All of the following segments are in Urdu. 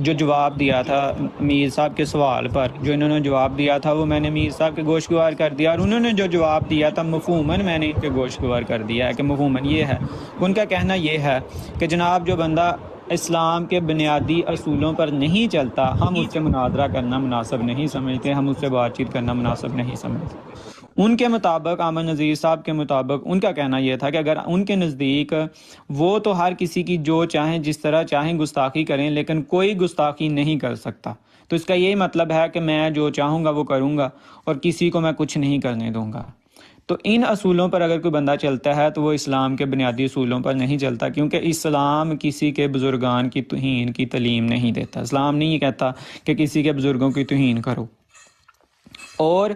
جو جواب دیا تھا میر صاحب کے سوال پر، جو انہوں نے جواب دیا تھا وہ میں نے میر صاحب کے گوشگوار کر دیا، اور انہوں نے جو جواب دیا تھا مفہوماً میں نے ان کے گوشگوار کر دیا ہے کہ مفہوماً یہ ہے۔ ان کا کہنا یہ ہے کہ جناب جو بندہ اسلام کے بنیادی اصولوں پر نہیں چلتا، ہم اس سے مناظرہ کرنا مناسب نہیں سمجھتے، ہم اس سے بات چیت کرنا مناسب نہیں سمجھتے۔ ان کے مطابق، احمد نذیر صاحب کے مطابق، ان کا کہنا یہ تھا کہ اگر ان کے نزدیک وہ تو ہر کسی کی جو چاہیں جس طرح چاہیں گستاخی کریں، لیکن کوئی گستاخی نہیں کر سکتا، تو اس کا یہی مطلب ہے کہ میں جو چاہوں گا وہ کروں گا اور کسی کو میں کچھ نہیں کرنے دوں گا۔ تو ان اصولوں پر اگر کوئی بندہ چلتا ہے تو وہ اسلام کے بنیادی اصولوں پر نہیں چلتا، کیونکہ اسلام کسی کے بزرگان کی توہین کی تعلیم نہیں دیتا۔ اسلام نہیں کہتا کہ کسی کے بزرگوں کی توہین کرو۔ اور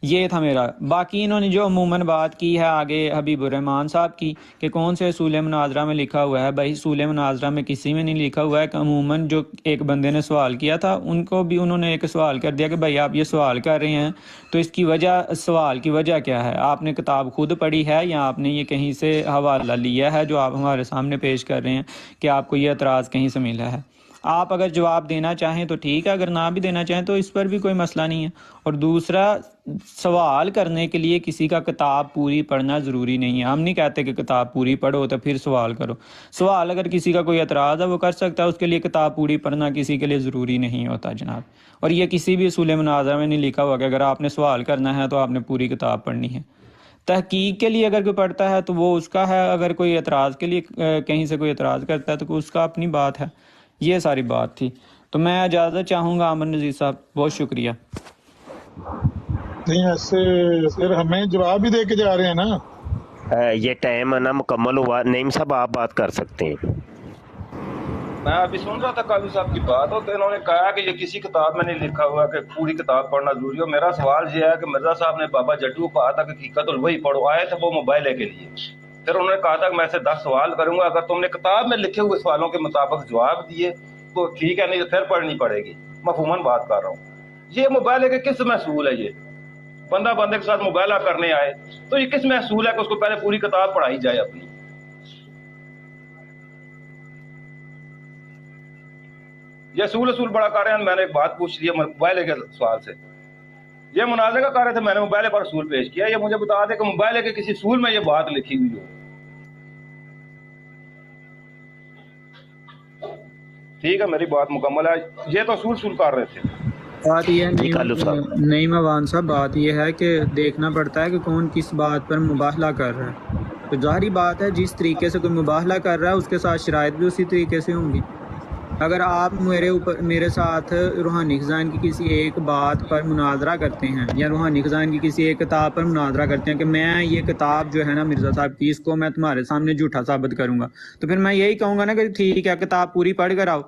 یہ تھا میرا۔ باقی انہوں نے جو عموماً بات کی ہے آگے حبیب الرحمان صاحب کی کہ کون سے اصول مناظرہ میں لکھا ہوا ہے، بھائی اصول مناظرہ میں کسی میں نہیں لکھا ہوا ہے کہ عموماً جو ایک بندے نے سوال کیا تھا ان کو بھی انہوں نے ایک سوال کر دیا کہ بھائی آپ یہ سوال کر رہے ہیں تو اس کی وجہ، سوال کی وجہ کیا ہے؟ آپ نے کتاب خود پڑھی ہے یا آپ نے یہ کہیں سے حوالہ لیا ہے جو آپ ہمارے سامنے پیش کر رہے ہیں کہ آپ کو یہ اعتراض کہیں سے ملا ہے؟ آپ اگر جواب دینا چاہیں تو ٹھیک ہے، اگر نہ بھی دینا چاہیں تو اس پر بھی کوئی مسئلہ نہیں ہے۔ اور دوسرا، سوال کرنے کے لیے کسی کا کتاب پوری پڑھنا ضروری نہیں ہے۔ ہم نہیں کہتے کہ کتاب پوری پڑھو تو پھر سوال کرو۔ سوال اگر کسی کا کوئی اعتراض ہے وہ کر سکتا ہے، اس کے لیے کتاب پوری پڑھنا کسی کے لیے ضروری نہیں ہوتا جناب۔ اور یہ کسی بھی اصول مناظرہ میں نہیں لکھا ہوا کہ اگر آپ نے سوال کرنا ہے تو آپ نے پوری کتاب پڑھنی ہے۔ تحقیق کے لیے اگر کوئی پڑھتا ہے تو وہ اس کا ہے، اگر کوئی اعتراض کے لیے کہیں سے کوئی اعتراض کرتا ہے تو اس کا اپنی بات ہے۔ یہ ساری بات تھی، تو میں اجازت چاہوں گا امن نذیر صاحب، بہت شکریہ۔ نہیں ایسے پھر ہمیں جواب ہی دے کے جا رہے ہیں نا۔ یہ ٹائم ہے نا مکمل ہوا، نعیم صاحب آپ بات کر سکتے ہیں۔ میں ابھی سن رہا تھا قاضی صاحب کی بات، تو انہوں نے کہا کہ یہ کسی کتاب میں نہیں لکھا ہوا کہ پوری کتاب پڑھنا ضروری ہے۔ میرا سوال یہ ہے کہ مرزا صاحب نے بابا جڈو کو کہا تھا کہ حقیقت الوحی پڑھو، آئے تھے وہ موبائل کے لیے، پھر انہوں نے کہا تھا کہ میں سے 10 سوال کروں گا، اگر تم نے کتاب میں لکھے ہوئے سوالوں کے مطابق جواب دیے تو ٹھیک ہے، نہیں تو پھر پڑھنی پڑے گی۔ مفہوماً بات کر رہا ہوں۔ یہ موبائل کے کس محصول ہے؟ یہ بندہ بندے کے ساتھ مباہلہ کرنے آئے تو یہ کس محصول ہے کہ اس کو پہلے پوری کتاب پڑھائی جائے اپنی؟ یہ اصول بڑا کر رہے ہیں۔ میں نے ایک بات پوچھ لی موبائل کے سوال سے، یہ مناظرے کا کر رہے تھے، میں نے موبائل پر اصول پیش کیا، یہ مجھے بتا دے کہ موبائل کے کسی اصول میں یہ بات لکھی ہوئی ہو۔ ٹھیک ہے، میری بات مکمل ہے۔ یہ تو اصول کر رہے تھے۔ بات یہ ہے نعیم اوان صاحب، بات یہ ہے کہ دیکھنا پڑتا ہے کہ کون کس بات پر مباہلہ کر رہا ہے۔ تو ظاہری بات ہے جس طریقے سے کوئی مباہلہ کر رہا ہے اس کے ساتھ شرائط بھی اسی طریقے سے ہوں گی۔ اگر آپ میرے ساتھ روحانی خزائن کی کسی ایک بات پر مناظرہ کرتے ہیں یا روحانی خزائن کی کسی ایک کتاب پر مناظرہ کرتے ہیں کہ میں یہ کتاب جو ہے نا مرزا صاحب کی، اس کو میں تمہارے سامنے جھوٹا ثابت کروں گا، تو پھر میں یہی کہوں گا نا کہ ٹھیک ہے کتاب پوری پڑھ کر آؤ۔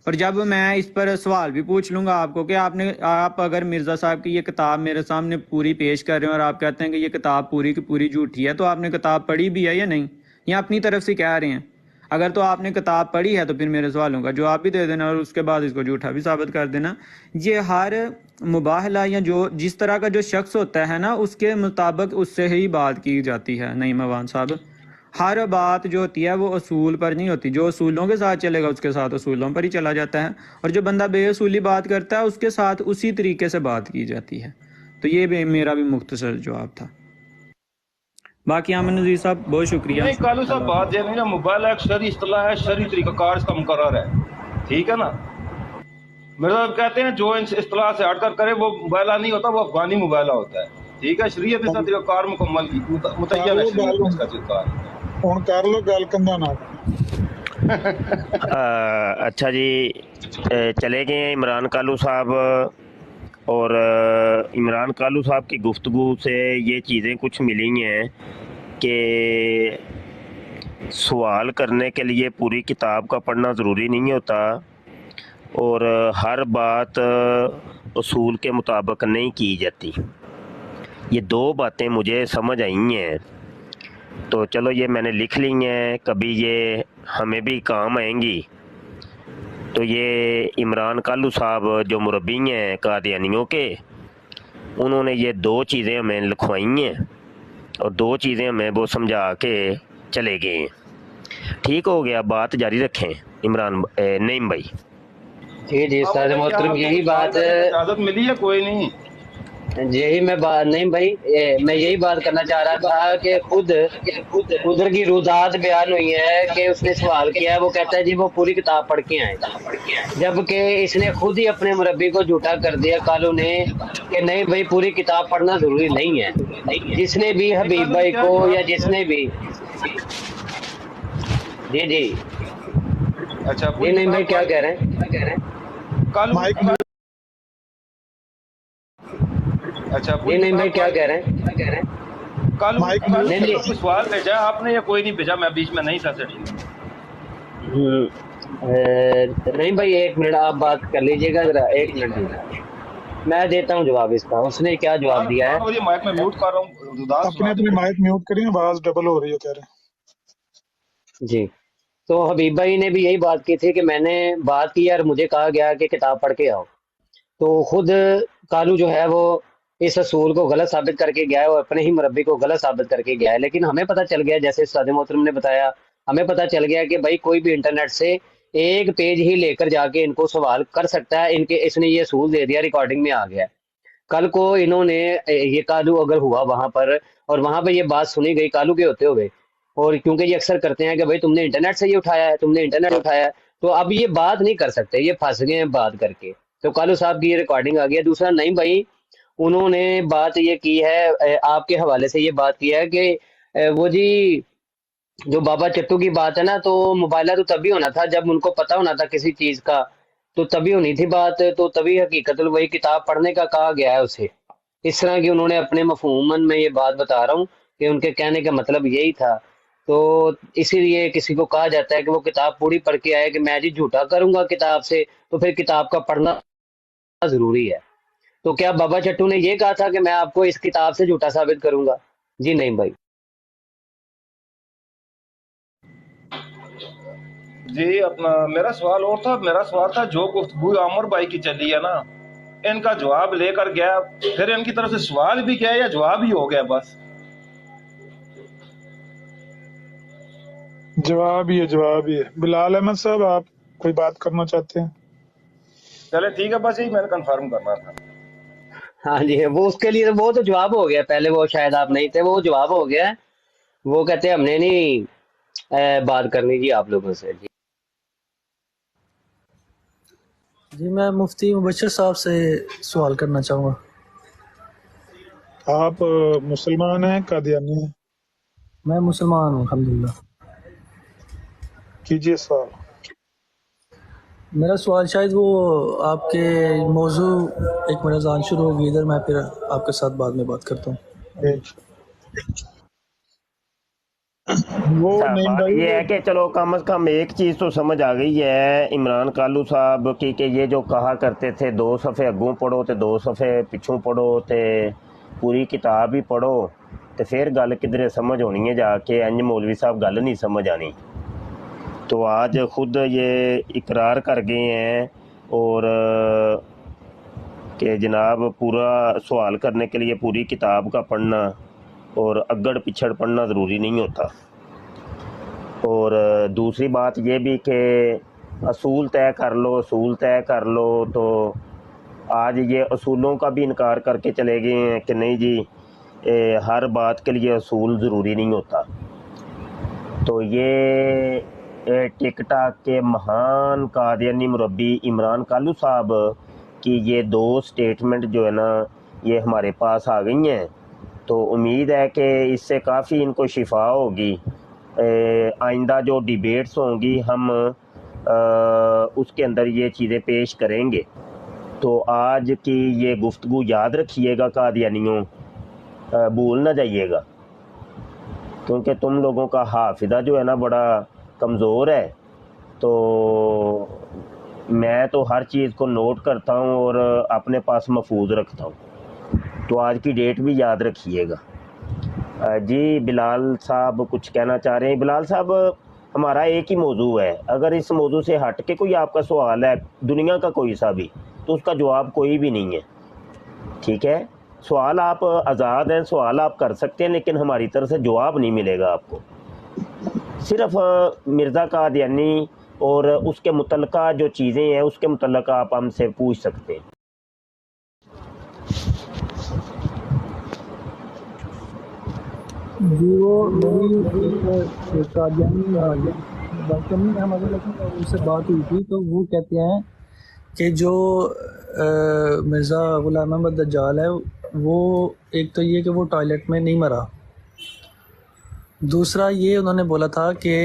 اور جب میں اس پر سوال بھی پوچھ لوں گا آپ کو کہ آپ اگر مرزا صاحب کی یہ کتاب میرے سامنے پوری پیش کر رہے ہیں اور آپ کہتے ہیں کہ یہ کتاب پوری کی پوری جھوٹی ہے، تو آپ نے کتاب پڑھی بھی ہے یا نہیں، یا اپنی طرف سے کہہ رہے ہیں؟ اگر تو آپ نے کتاب پڑھی ہے تو پھر میرے سوالوں کا جواب بھی دے دینا اور اس کے بعد اس کو جھوٹا بھی ثابت کر دینا۔ یہ ہر مباہلہ یا جس طرح کا جو شخص ہوتا ہے نا اس کے مطابق اس سے ہی بات کی جاتی ہے۔ نعیم اوان صاحب، ہر بات جو ہوتی ہے وہ اصول پر نہیں ہوتی، جو اصولوں کے ساتھ چلے گا اس کے ساتھ اصولوں پر ہی چلا جاتا ہے، اور جو بندہ بے اصولی بات کرتا ہے اس کے ساتھ اسی طریقے سے بات کی جاتی ہے۔ تو یہ بھی میرا بھی مختصر جواب تھا۔ باقی امن نذیر صاحب بہت شکریہ۔ نہیں کالو صاحب، بات یہ نہیں نا، موبائل ایک شرعی اصطلاح ہے، شرعی طریقہ کار اس کا مقرر ہے، ٹھیک ہے نا۔ مرزا صاحب کہتے ہیں جو اس اصطلاح سے ہٹ کر کرے وہ موبائلہ نہیں ہوتا، وہ افغانی موبائلہ ہوتا ہے، ٹھیک ہے۔ شریعت اس کا طریقہ کار مکمل کی متعین ہے، شریعت اس کا طریقہ کار۔ ہن کر لو گل کندا نا۔ اچھا جی، چلے گئے ہیں عمران کالو صاحب، اور عمران کالو صاحب کی گفتگو سے یہ چیزیں کچھ ملی ہیں کہ سوال کرنے کے لیے پوری کتاب کا پڑھنا ضروری نہیں ہوتا، اور ہر بات اصول کے مطابق نہیں کی جاتی۔ یہ دو باتیں مجھے سمجھ آئی ہیں، تو چلو یہ میں نے لکھ لی ہیں، کبھی یہ ہمیں بھی کام آئیں گی۔ تو یہ عمران کالو صاحب جو مربی ہیں قادیانیوں کے، انہوں نے یہ دو چیزیں ہمیں لکھوائی ہیں اور دو چیزیں ہمیں وہ سمجھا کے چلے گئے ہیں۔ ٹھیک ہو گیا، بات جاری رکھیں عمران نعیم بھائی۔ جی جی اب استاد مجھے کیا محترم آپ کو یہی سوال بات کرنے کی اجازت ملی ہے؟ کوئی نہیں. یہی میں بات نہیں بھائی، میں یہی بات کرنا چاہ رہا تھا کہ خود ادھر کی روزات بیان ہوئی ہے کہ اس نے سوال کیا ہے، وہ کہتا ہے جی وہ پوری کتاب پڑھ کے آئے، جبکہ اس نے خود ہی اپنے مربی کو جھوٹا کر دیا کالو نے کہ نہیں بھائی پوری کتاب پڑھنا ضروری نہیں ہے۔ جس نے بھی نہیں، حبیب کالو نے بھائی کیا کو یا جواب جس دیا نے ہے؟ بھی، جی جی اچھا، جی پوری نہیں بھائی کتاب کیا پڑھ کہہ لی. رہے ہیں؟ کالو. مائک میں اچھا، جی پوری نہیں بھائی کتاب کیا پڑھ کہہ لی. رہے ہیں؟ کالو مائک کالو نہیں کے نہیں اوپر کوئی سوال بھیجا ہے آپ نے یا کوئی نہیں بھیجا؟ میں بیچ میں نہیں تھا سیٹنگ میں. ہم، نہیں بھائی ایک منٹ آپ بات کر لیجئے گا ذرا، ایک منٹ دیجیے، میں دیتا ہوں جواب اس کا۔ اس نے کیا جواب عمران دیا ہے؟ عمران بھائی مائک میں میوٹ کر رہا ہوں، رضا اپنے سنا دیں اپنے کوئی. مائک میوٹ کریں، آواز ڈبل ہو رہی ہے کہہ رہے جی تو حبیب بھائی نے بھی یہی بات کی تھی کہ میں نے بات کی اور مجھے کہا گیا کہ کتاب پڑھ کے آؤ، تو خود کالو جو ہے وہ اس اصول کو غلط ثابت کر کے گیا ہے اور اپنے ہی مربی کو غلط ثابت کر کے گیا ہے۔ لیکن ہمیں پتہ چل گیا، جیسے استاد محترم نے بتایا، ہمیں پتہ چل گیا کہ بھائی کوئی بھی انٹرنیٹ سے ایک پیج ہی لے کر جا کے ان کو سوال کر سکتا ہے، ان کے اس نے یہ اصول دے دیا، ریکارڈنگ میں آ گیا ہے۔ کل کو انہوں نے یہ کالو اگر ہوا وہاں پر اور وہاں پہ یہ بات سنی گئی کالو کے ہوتے ہوئے، اور کیونکہ یہ اکثر کرتے ہیں کہ بھائی تم نے انٹرنیٹ سے یہ اٹھایا ہے، تم نے انٹرنیٹ اٹھایا ہے، تو اب یہ بات نہیں کر سکتے، یہ پھنس گئے ہیں بات کر کے۔ تو کالو صاحب کی یہ ریکارڈنگ آ گیا۔ دوسرا نہیں بھائی، انہوں نے بات یہ کی ہے، آپ کے حوالے سے یہ بات کی ہے کہ وہ جی جو بابا چٹو کی بات ہے نا، تو موبائلہ تو تبھی ہونا تھا جب ان کو پتا ہونا تھا کسی چیز کا، تو تبھی ہونی تھی بات، تو تبھی حقیقت وہی کتاب پڑھنے کا کہا گیا ہے اسے۔ اس طرح کی انہوں نے اپنے مفہوماً میں یہ بات بتا رہا ہوں کہ ان کے کہنے کا مطلب یہی تھا۔ تو اسی لیے کسی کو کہا جاتا ہے کہ وہ کتاب پوری پڑھ کے آئے کہ میں جی جھوٹا کروں گا کتاب سے، تو پھر کتاب کا پڑھنا ضروری ہے۔ تو کیا بابا چٹو نے یہ کہا تھا کہ میں آپ کو اس کتاب سے جھوٹا ثابت کروں گا؟ جی نہیں بھائی۔ جی اپنا میرا سوال اور تھا. میرا سوال تھا جو گفتگو عمر بھائی کی چلی ہے نا، ان کا جواب لے کر گیا، پھر ان کی طرف سے سوال بھی کیا یا جواب ہی ہو گیا بس؟ ہیں جواب ہی ہے، جواب ہی ہے۔ بلال احمد صاحب آپ کوئی بات کرنا چاہتے ہیں؟ چلے ٹھیک ہے، بس یہی میں نے کنفرم کرنا تھا. ہاں جی وہ اس کے لیے وہ تو جواب ہو گیا، پہلے وہ شاید آپ نہیں تھے، وہ جواب ہو گیا ہے۔ وہ کہتے ہیں ہم نے نہیں بات کرنی جی آپ لوگوں سے۔ جی جی میں مفتی مبشر صاحب سے سوال کرنا چاہوں گا۔ آپ مسلمان ہیں قادیانی ہیں؟ میں مسلمان ہوں الحمدللہ۔ کیجئے سوال۔ میرا سوال شاید وہ آپ کے موضوع، ایک منٹ اذان شروع ہوگی ادھر، میں پھر آپ کے ساتھ بعد میں بات کرتا ہوں۔ ایک وہ اچھا، نہیں بات بھائی، یہ وہ ہے کہ چلو کم از کم ایک چیز تو سمجھ آ گئی ہے عمران کالو صاحب کی کہ یہ جو کہا کرتے تھے 2 صفحے اگوں پڑھو تے 2 صفحے پچھوں پڑھو تے پوری کتاب ہی پڑھو، تے پھر گل کدھر سمجھ ہونی ہے جا کے، انج مولوی صاحب گل نہیں سمجھ آنی۔ تو آج خود یہ اقرار کر گئے ہیں اور کہ جناب پورا سوال کرنے کے لیے پوری کتاب کا پڑھنا اور اگڑ پچھڑ پڑھنا ضروری نہیں ہوتا۔ اور دوسری بات یہ بھی کہ اصول طے کر لو، اصول طے کر لو، تو آج یہ اصولوں کا بھی انکار کر کے چلے گئے ہیں کہ نہیں جی ہر بات کے لیے اصول ضروری نہیں ہوتا۔ تو یہ ٹک ٹاک کے مہان قادیانی مربی عمران کالو صاحب کی یہ 2 سٹیٹمنٹ جو ہے نا یہ ہمارے پاس آ گئی ہیں، تو امید ہے کہ اس سے کافی ان کو شفا ہوگی۔ آئندہ جو ڈیبیٹس ہوں گی ہم اس کے اندر یہ چیزیں پیش کریں گے۔ تو آج کی یہ گفتگو یاد رکھیے گا قادیانیوں، بھول نہ جائیے گا، کیونکہ تم لوگوں کا حافظہ جو ہے نا بڑا کمزور ہے، تو میں تو ہر چیز کو نوٹ کرتا ہوں اور اپنے پاس محفوظ رکھتا ہوں۔ تو آج کی ڈیٹ بھی یاد رکھیے گا۔ جی بلال صاحب کچھ کہنا چاہ رہے ہیں؟ بلال صاحب ہمارا ایک ہی موضوع ہے، اگر اس موضوع سے ہٹ کے کوئی آپ کا سوال ہے دنیا کا کوئی سا بھی، تو اس کا جواب کوئی بھی نہیں ہے، ٹھیک ہے؟ سوال آپ آزاد ہیں، سوال آپ کر سکتے ہیں، لیکن ہماری طرف سے جواب نہیں ملے گا آپ کو۔ صرف مرزا قادیانی اور اس کے متعلقہ جو چیزیں ہیں اس کے متعلق آپ ہم سے پوچھ سکتے ہیں۔ جی وہ میری ایک قادیانی باقی احمد ان سے بات ہوئی تھی، تو وہ کہتے ہیں کہ جو مرزا غلام احمد دجال ہے، وہ ایک تو یہ کہ وہ ٹوائلٹ میں نہیں مرا، دوسرا یہ انہوں نے بولا تھا کہ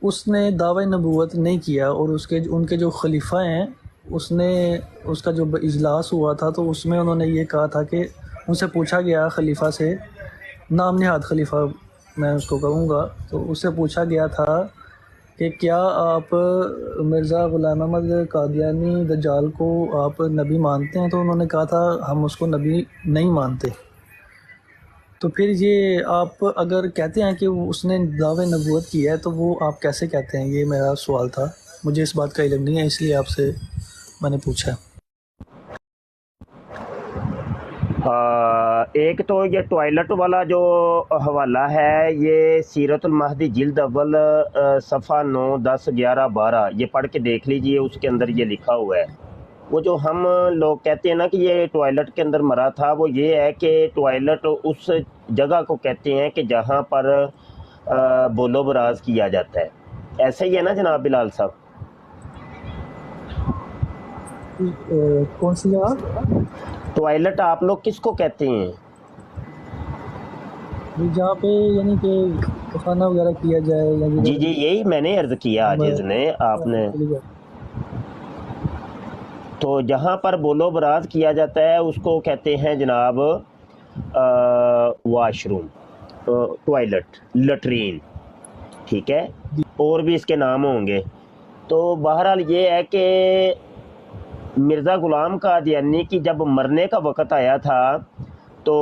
اس نے دعوی نبوت نہیں کیا، اور ان کے جو خلیفہ ہیں اس کا جو اجلاس ہوا تھا تو اس میں انہوں نے یہ کہا تھا کہ ان سے پوچھا گیا، خلیفہ سے، نام نہاد خلیفہ میں اس کو کہوں گا، تو اس سے پوچھا گیا تھا کہ کیا آپ مرزا غلام احمد قادیانی دجال کو آپ نبی مانتے ہیں؟ تو انہوں نے کہا تھا ہم اس کو نبی نہیں مانتے۔ تو پھر یہ آپ اگر کہتے ہیں کہ اس نے دعوی نبوت کی ہے تو وہ آپ کیسے کہتے ہیں؟ یہ میرا سوال تھا، مجھے اس بات کا علم نہیں ہے، اس لیے آپ سے میں نے پوچھا۔ ایک تو یہ ٹوائلٹ والا جو حوالہ ہے، یہ سیرت المہدی جلد اول صفحہ 9، 10، 11، 12 یہ پڑھ کے دیکھ لیجئے، اس کے اندر یہ لکھا ہوا ہے۔ وہ جو ہم لوگ کہتے ہیں نا کہ یہ ٹوائلٹ کے اندر مرا تھا، وہ یہ ہے کہ ٹوائلٹ اس جگہ کو کہتے ہیں کہ جہاں پر بول و براز کیا جاتا ہے، ایسا ہی ہے نا جناب بلال صاحب؟ کون سی جگہ؟ ٹوائلٹ آپ لوگ کس کو کہتے ہیں؟ جہاں پہ یعنی کہ پخانہ وغیرہ کیا جائے یا جی یہی میں نے عرض کیا عاجز نے، آپ نے، تو جہاں پر بول و براز کیا جاتا ہے اس کو کہتے ہیں جناب واش روم، ٹوائلٹ، لٹرین، ٹھیک ہے، اور بھی اس کے نام ہوں گے۔ تو بہرحال یہ ہے کہ مرزا غلام قادیانی کی جب مرنے کا وقت آیا تھا تو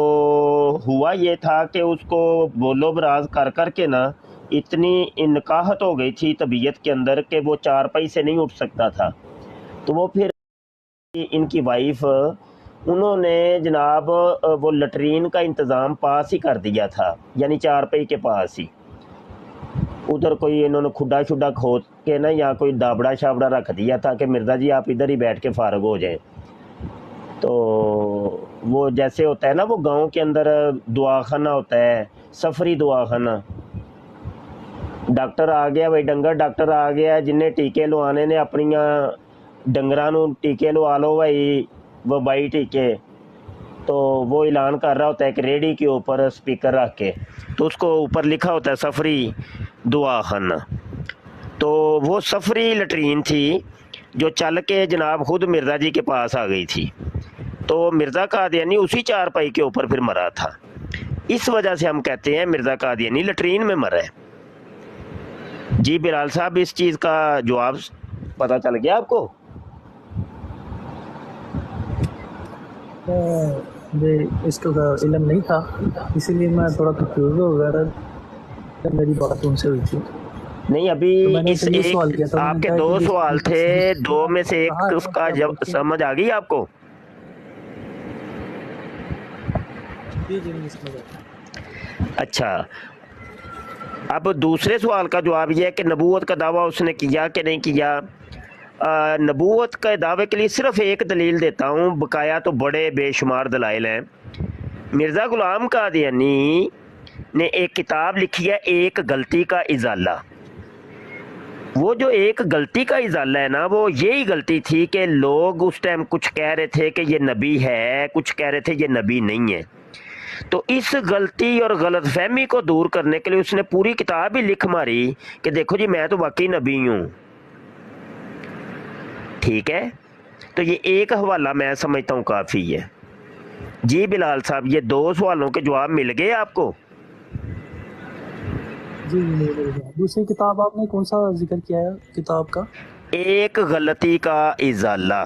ہوا یہ تھا کہ اس کو بول و براز کر کے نا اتنی انکاہت ہو گئی تھی طبیعت کے اندر کہ وہ چارپائی سے نہیں اٹھ سکتا تھا، تو وہ پھر ان کی وائف انہوں نے جناب وہ لٹرین کا انتظام پاس ہی کر دیا تھا، یعنی چارپائی کے پاس ہی، ادھر کوئی انہوں نے کھڈا شڈا کھود کے نا یا کوئی دابڑا شابڑا رکھ دیا تھا کہ مرزا جی آپ ادھر ہی بیٹھ کے فارغ ہو جائیں۔ تو وہ جیسے ہوتا ہے نا وہ گاؤں کے اندر دعا خانہ ہوتا ہے، سفری دعا خانہ، ڈاکٹر آ گیا بھائی، ڈنگر ڈاکٹر آ گیا، جنہیں ٹیکے لوانے نے اپنی ڈنگراں نو ٹیکے لوا لو بھائی، وہ بائی ٹیکے، تو وہ اعلان کر رہا ہوتا ہے کہ ریڈی کے اوپر اسپیکر رکھ کے، تو اس کو اوپر لکھا ہوتا ہے سفری دعا خانہ۔ تو وہ سفری لٹرین تھی جو چل کے جناب خود مرزا جی کے پاس آ گئی تھی، تو مرزا قادیانی اسی چارپائی کے اوپر پھر مرا تھا، اس وجہ سے ہم کہتے ہیں مرزا قادیانی لٹرین میں مرا ہے۔ جی بلال صاحب اس چیز کا جواب پتہ چل گیا آپ کو؟ اس کا علم نہیں تھا، اسی لیے میں تھوڑا کنفیوز ہو گیا تھا، میری بات ان سے ہوئی تھی۔ نہیں ابھی اس ایک آپ کے دو سوال تھے، دو میں سے ایک اس کا سمجھ آ گئی آپ کو؟ اچھا، اب دوسرے سوال کا جواب یہ ہے کہ نبوت کا دعویٰ اس نے کیا کہ نہیں کیا۔ نبوت کے دعوے کے لیے صرف ایک دلیل دیتا ہوں، بقایا تو بڑے بے شمار دلائل ہیں۔ مرزا غلام قادیانی نے ایک کتاب لکھی ہے ایک غلطی کا ازالہ، وہ جو ایک غلطی کا ازالہ ہے نا، وہ یہی غلطی تھی کہ لوگ اس ٹائم کچھ کہہ رہے تھے کہ یہ نبی ہے، کچھ کہہ رہے تھے یہ نبی نہیں ہے، تو اس غلطی اور غلط فہمی کو دور کرنے کے لیے اس نے پوری کتاب ہی لکھ ماری کہ دیکھو جی میں تو واقعی نبی ہوں، ٹھیک ہے۔ تو یہ ایک حوالہ میں سمجھتا ہوں کافی ہے۔ جی بلال صاحب یہ دو سوالوں کے جواب مل گئے آپ کو؟ جی دوسری کتاب آپ نے کون سا ذکر کیا ہے کتاب کا؟ ایک غلطی کا ازالہ۔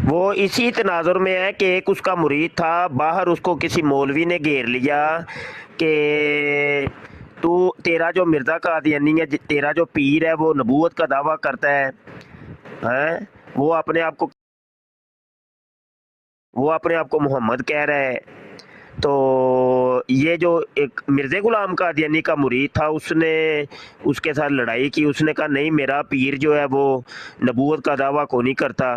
وہ اسی تناظر میں ہے کہ ایک اس کا مرید تھا، باہر اس کو کسی مولوی نے گھیر لیا کہ تو تیرا جو مرزا قادیانی ہے، تیرا جو پیر ہے وہ نبوت کا دعویٰ کرتا ہے، وہ اپنے آپ کو محمد کہہ رہا ہے، تو یہ جو ایک مرزا غلام قادیانی کا مرید تھا، اس نے اس کے ساتھ لڑائی کی. اس نے کہا نہیں، میرا پیر جو ہے وہ نبوت کا دعویٰ کو نہیں کرتا،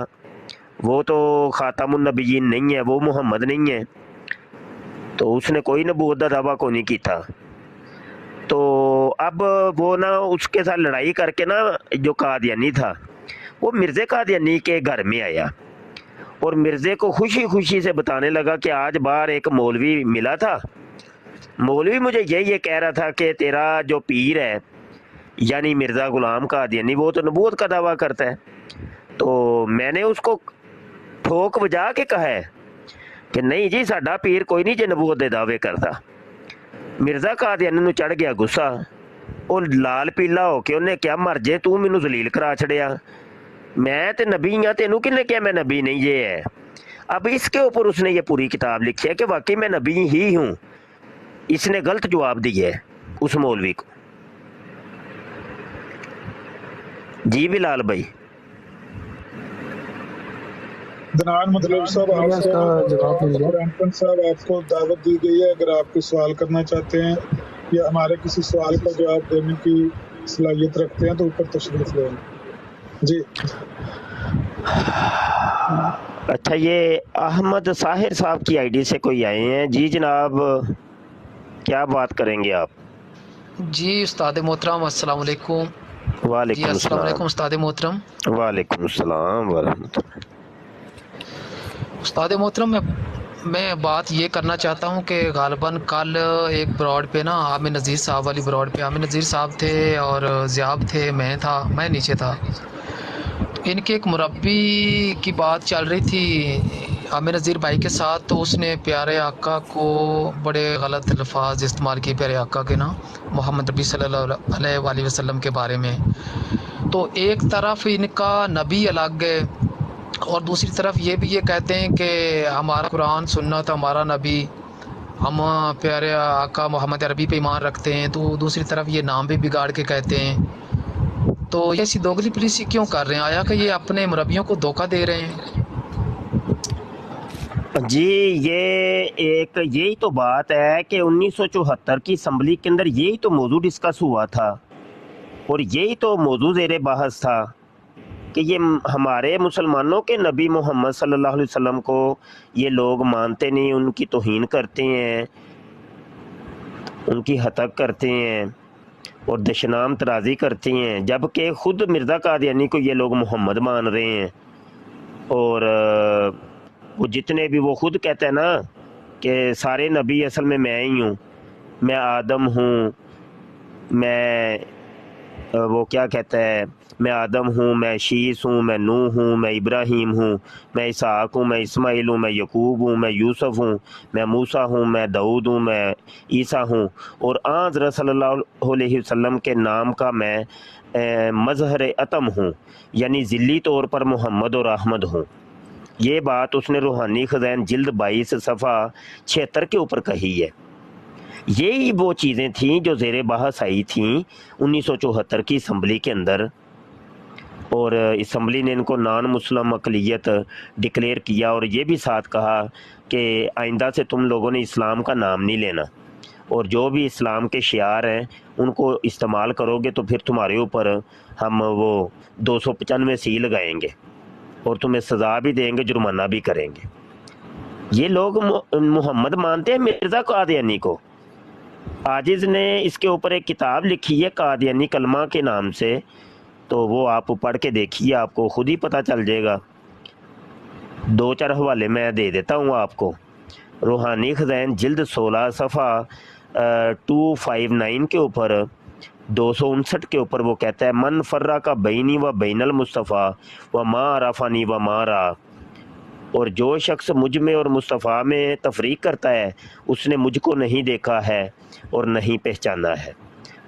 وہ تو خاتم النبیین نہیں ہے، وہ محمد نہیں ہے. تو اس نے کوئی نبوت کا دعویٰ کو نہیں کی تھا. تو اب وہ نا اس کے ساتھ لڑائی کر کے نا جو قادیانی تھا وہ مرزا قادیانی کے گھر میں آیا اور مرزے کو خوشی خوشی سے بتانے لگا کہ آج باہر ایک مولوی ملا تھا، مولوی مجھے یہ کہہ رہا تھا کہ تیرا جو پیر ہے یعنی مرزا غلام قادیانی وہ تو نبوت کا دعویٰ کرتا ہے. تو میں نے اس کو ٹھوک بجا کے کہا ہے کہ نہیں جی، ساڈا پیر کوئی نہیں جو نبوت دے دعوے کرتا. مرزا قادیانی نو چڑھ گیا غصہ اور لال پیلا ہو کے انہیں کیا مر جے، تو مینوں ذلیل کرا چھڑیا، میں تے نبی ہاں، تینوں کنے کیا میں نبی نہیں یہ ہے. اب اس کے اوپر اس نے یہ پوری کتاب لکھی ہے کہ واقعی میں نبی ہی ہوں. اس نے غلط جواب دیا ہے اس مولوی کو. جی بلال بھائی. دنان مطلب صاحب آپ اس کا جواب مل گیا. برانٹن صاحب آپ کو دعوت دی گئی ہے، اگر آپ کوئی سوال کرنا چاہتے ہیں یا ہمارے کسی سوال کا جواب دینے کی صلاحیت رکھتے ہیں تو اوپر تشریف لیں. جی اچھا، یہ احمد ساحر صاحب کی آئی ڈی سے کوئی آئے ہیں. جی جناب، کیا بات کریں گے آپ؟ جی استاد محترم السلام علیکم. جی وعلیکم السلام علیکم السلام. استاد محترم. وعلیکم السلام ورحمۃ اللہ. استاد محترم میں بات یہ کرنا چاہتا ہوں کہ غالباً کل ایک براڈ پہ نا عامر نذیر صاحب والی براڈ پہ عامر نذیر صاحب تھے اور ضیاب تھے، میں نیچے تھا. ان کے ایک مربی کی بات چل رہی تھی عامر نذیر بھائی کے ساتھ، تو اس نے پیارے آقا کو بڑے غلط الفاظ استعمال کیے پیارے آقا کے نا، محمد ربی صلی اللہ علیہ وآلہ وسلم کے بارے میں. تو ایک طرف ان کا نبی الگ ہے اور دوسری طرف یہ کہتے ہیں کہ ہمارا قرآن سنت ہمارا نبی، ہم پیارے آقا محمد عربی پہ ایمان رکھتے ہیں. تو دوسری طرف یہ نام بھی بگاڑ کے کہتے ہیں. تو یہ ایسی دوگلی پولیسی کیوں کر رہے ہیں؟ آیا کہ یہ اپنے مربیوں کو دھوکہ دے رہے ہیں؟ جی یہی تو بات ہے کہ 1974 کی اسمبلی کے اندر یہی تو موضوع ڈسکس ہوا تھا اور یہی تو موضوع زیر بحث تھا کہ یہ ہمارے مسلمانوں کے نبی محمد صلی اللہ علیہ وسلم کو یہ لوگ مانتے نہیں، ان کی توہین کرتے ہیں، ان کی ہتک کرتے ہیں اور دشنام ترازی کرتے ہیں، جبکہ خود مرزا قادیانی کو یہ لوگ محمد مان رہے ہیں. اور وہ جتنے بھی وہ خود کہتے ہیں نا کہ سارے نبی اصل میں ہی ہوں، میں آدم ہوں، میں وہ کیا کہتا ہے، میں آدم ہوں، میں شیس ہوں، میں نوح ہوں، میں ابراہیم ہوں، میں اسحاق ہوں، میں اسماعیل ہوں، میں یعقوب ہوں، میں یوسف ہوں، میں موسیٰ ہوں، میں داؤد ہوں، میں عیسیٰ ہوں، اور حضرت صلی اللہ علیہ وسلم کے نام کا میں مظہر اتم ہوں، یعنی ذلی طور پر محمد اور احمد ہوں. یہ بات اس نے روحانی خزائن جلد 22 صفحہ 76 کے اوپر کہی ہے. یہی وہ چیزیں تھیں جو زیر بحث آئی تھیں 1974 کی اسمبلی کے اندر، اور اسمبلی نے ان کو نان مسلم اقلیت ڈکلیئر کیا اور یہ بھی ساتھ کہا کہ آئندہ سے تم لوگوں نے اسلام کا نام نہیں لینا، اور جو بھی اسلام کے شعار ہیں ان کو استعمال کرو گے تو پھر تمہارے اوپر ہم وہ 295 سی لگائیں گے اور تمہیں سزا بھی دیں گے، جرمانہ بھی کریں گے. یہ لوگ محمد مانتے ہیں مرزا قادیانی کو. عاجز نے اس کے اوپر ایک کتاب لکھی ہے قادیانی کلمہ کے نام سے، تو وہ آپ پڑھ کے دیکھیے، آپ کو خود ہی پتہ چل جائے گا. 2-4 حوالے میں دے دیتا ہوں آپ کو. روحانی خزائن جلد 16 صفحہ 259 کے اوپر 259 کے اوپر وہ کہتا ہے من فرق بینی و بین المصطفیٰ و ما عرفانی و ما را، اور جو شخص مجھ میں اور مصطفیٰ میں تفریق کرتا ہے اس نے مجھ کو نہیں دیکھا ہے اور نہیں پہچانا ہے.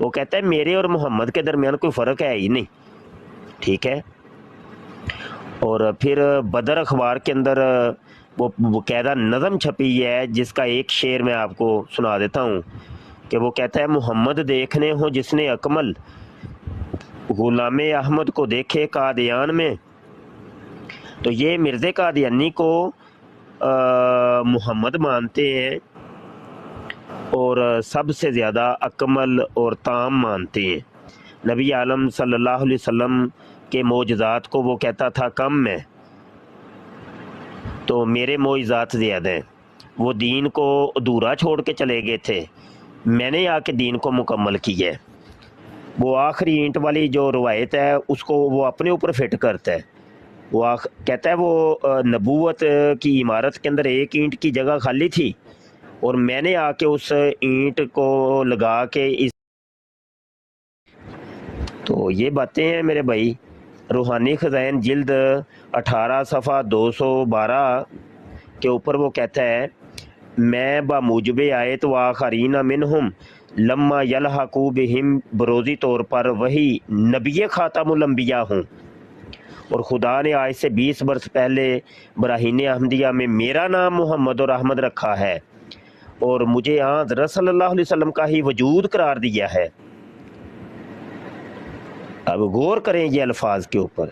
وہ کہتا ہے میرے اور محمد کے درمیان کوئی فرق ہے ہی نہیں. ٹھیک ہے. اور پھر بدر اخبار کے اندر وہ باقاعدہ نظم چھپی ہے جس کا ایک شعر میں آپ کو سنا دیتا ہوں کہ وہ کہتا ہے محمد دیکھنے ہو جس نے اکمل، غلام احمد کو دیکھے قادیان میں. تو یہ مرزا قادیانی کو محمد مانتے ہیں اور سب سے زیادہ اکمل اور تام مانتے ہیں۔ نبی عالم صلی اللہ علیہ وسلم کے معجزات کو وہ کہتا تھا کم ہے، تو میرے معجزات زیادہ ہیں۔ وہ دین کو ادھورا چھوڑ کے چلے گئے تھے، میں نے آ کے دین کو مکمل کیا ہے۔ وہ آخری اینٹ والی جو روایت ہے اس کو وہ اپنے اوپر فٹ کرتا ہے، وہ کہتا ہے وہ نبوت کی عمارت کے اندر ایک اینٹ کی جگہ خالی تھی اور میں نے آ کے اس اینٹ کو لگا کے تو یہ باتیں ہیں میرے بھائی۔ روحانی خزائن جلد 18 صفحہ 212 کے اوپر وہ کہتا ہے میں بموجب آیت و آخرین منہم لما یلحقوا بہم بروزی طور پر وہی نبی خاتم الانبیاء ہوں، اور خدا نے آج سے 20 برس پہلے براہین احمدیہ میں میرا نام محمد اور احمد رکھا ہے اور مجھے حضرت صلی اللہ علیہ وسلم کا ہی وجود قرار دیا ہے۔ اب غور کریں یہ الفاظ کے اوپر،